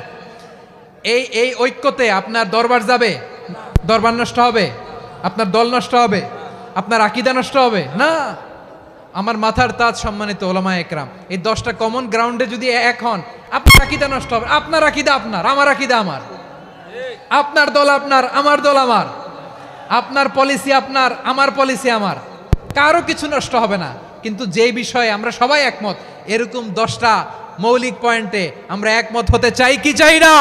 এই ঐক্যতে আপনার দরবার যাবে? দরবার নষ্ট হবে? আপনার দল নষ্ট হবে? আপনার আকীদা নষ্ট হবে না? আমার মাথার তাজ সম্মানিত ওলামায়ে একরাম, এই 10টা কমন গ্রাউন্ডে যদি এক হন, আপনার আকীদা নষ্ট হবে? আপনার আকীদা আপনার, আমার আকীদা আমার, আপনার দল আপনার, আমার দল আমার, আপনার পলিসি আপনার, আমার পলিসি আমার, কারো কিছু নষ্ট হবে না। কিন্তু যে বিষয়ে আমরা সবাই একমত, এরকম 10টা মৌলিক পয়েন্টে আমরা একমত হতে চাই কি চাই না?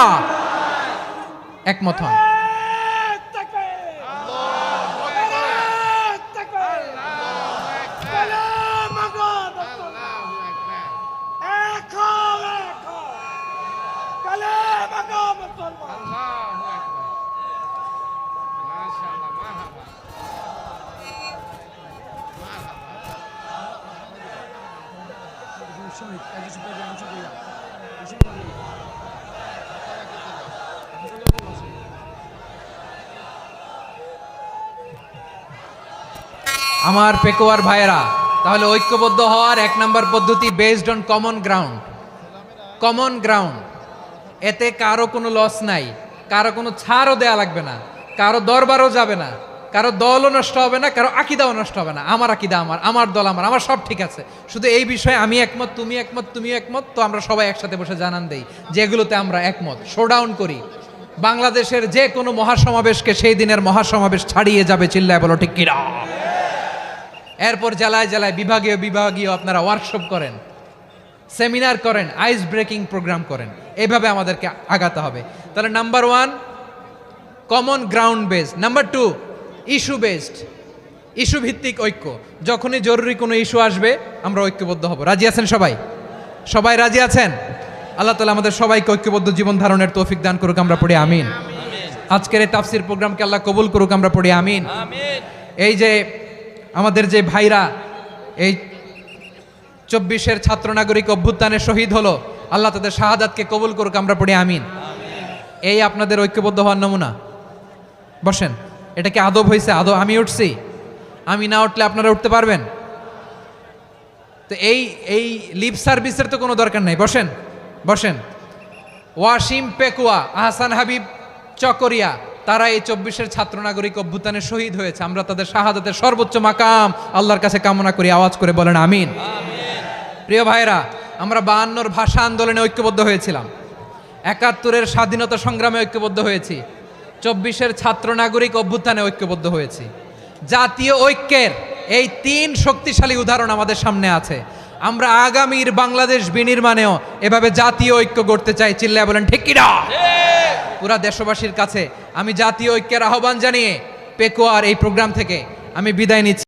একমত হন। আমার পেকুয়ার ভাইয়েরা, তাহলে ঐক্যবদ্ধ হওয়ার 1 নম্বর পদ্ধতি based on common ground. Common ground, এতে কারো কোনো লস নাই, কারো কোনো ছাড়ও দেয়া লাগবে না, কারো দরবারও যাবে না, কারো দলও নষ্ট হবে না, কারো আকীদাও নষ্ট হবে না। আমার আকীদা আমার, আমার দল আমার, আমার সব ঠিক আছে। শুধু এই বিষয়ে আমি একমত, তুমি একমত, তুমিও একমত, তো আমরা সবাই একসাথে বসে জানান দেই যে এগুলোতে আমরা একমত, শোডাউন করি। বাংলাদেশের যে কোনো মহাসমাবেশকে সেই দিনের মহাসমাবেশ ছাড়িয়ে যাবে, চিল্লায় বলো ঠিক কিনা? এরপর জেলায় জেলায় বিভাগীয় আপনারা ওয়ার্কশপ করেন, সেমিনার করেন, আইস ব্রেকিং প্রোগ্রাম করেন, এইভাবে আমাদেরকে আগাতে হবে। তাহলে number 1 common ground based, number 2 issue based. Issue ভিত্তিক ঐক্য। যখনই জরুরি কোনো ইস্যু আসবে আমরা ঐক্যবদ্ধ হব। রাজি আছেন সবাই? সবাই রাজি আছেন? আল্লাহ তাআলা আমাদের সবাইকে ঐক্যবদ্ধ জীবন ধারণের তৌফিক দান করুক, আমরা পড়ি আমিন। আজকের এই তাফসীর প্রোগ্রামকে আল্লাহ কবুল করুক, আমরা পড়ি আমিন। এই যে আমাদের যে ভাইরা এই 24-এর ছাত্র নাগরিক অভ্যুত্থানে শহীদ হলো, আল্লাহ তাদের শাহাদাতকে কবুল করুক, আমরা পড়ি আমিন। এই আপনাদের ঐক্যবদ্ধ হওয়ার নমুনা। বসেন, এটা কি আদব হয়েছে? আদব আমি উঠছি, আমি না উঠলে আপনারা উঠতে পারবেন? তো এই লিপ সার্ভিসের তো কোনো দরকার নাই। বসেন বসেন। ওয়াসিম পেকুয়া, আহসান হাবিব চকরিয়া, তারা এই 24-এর ছাত্র নাগরিক অভ্যুত্থানে শহীদ হয়েছে। আমরা তাদের শাহাদাতের সর্বোচ্চ মাকাম আল্লাহর কাছে কামনা করি। আওয়াজ করে বলেন আমিন। প্রিয় ভাইরা, আমরা 52-র ভাষা আন্দোলনে ঐক্যবদ্ধ হয়েছিলাম, 71-এর স্বাধীনতা সংগ্রামে ঐক্যবদ্ধ হয়েছি, 24-এর ছাত্র নাগরিক অভ্যুত্থানে ঐক্যবদ্ধ হয়েছি। জাতীয় ঐক্যের এই 3 শক্তিশালী উদাহরণ আমাদের সামনে আছে। আমরা আগামীর বাংলাদেশ বিনির্মাণেও এভাবে জাতীয় ঐক্য গড়তে চাই। চিল্লায় বলেন ঠিক কিনা? পুরা দেশবাসীর কাছে আমি জাতীয় ঐক্যের আহ্বান জানিয়ে পেকুয়ার এই প্রোগ্রাম থেকে আমি বিদায় নিচ্ছি।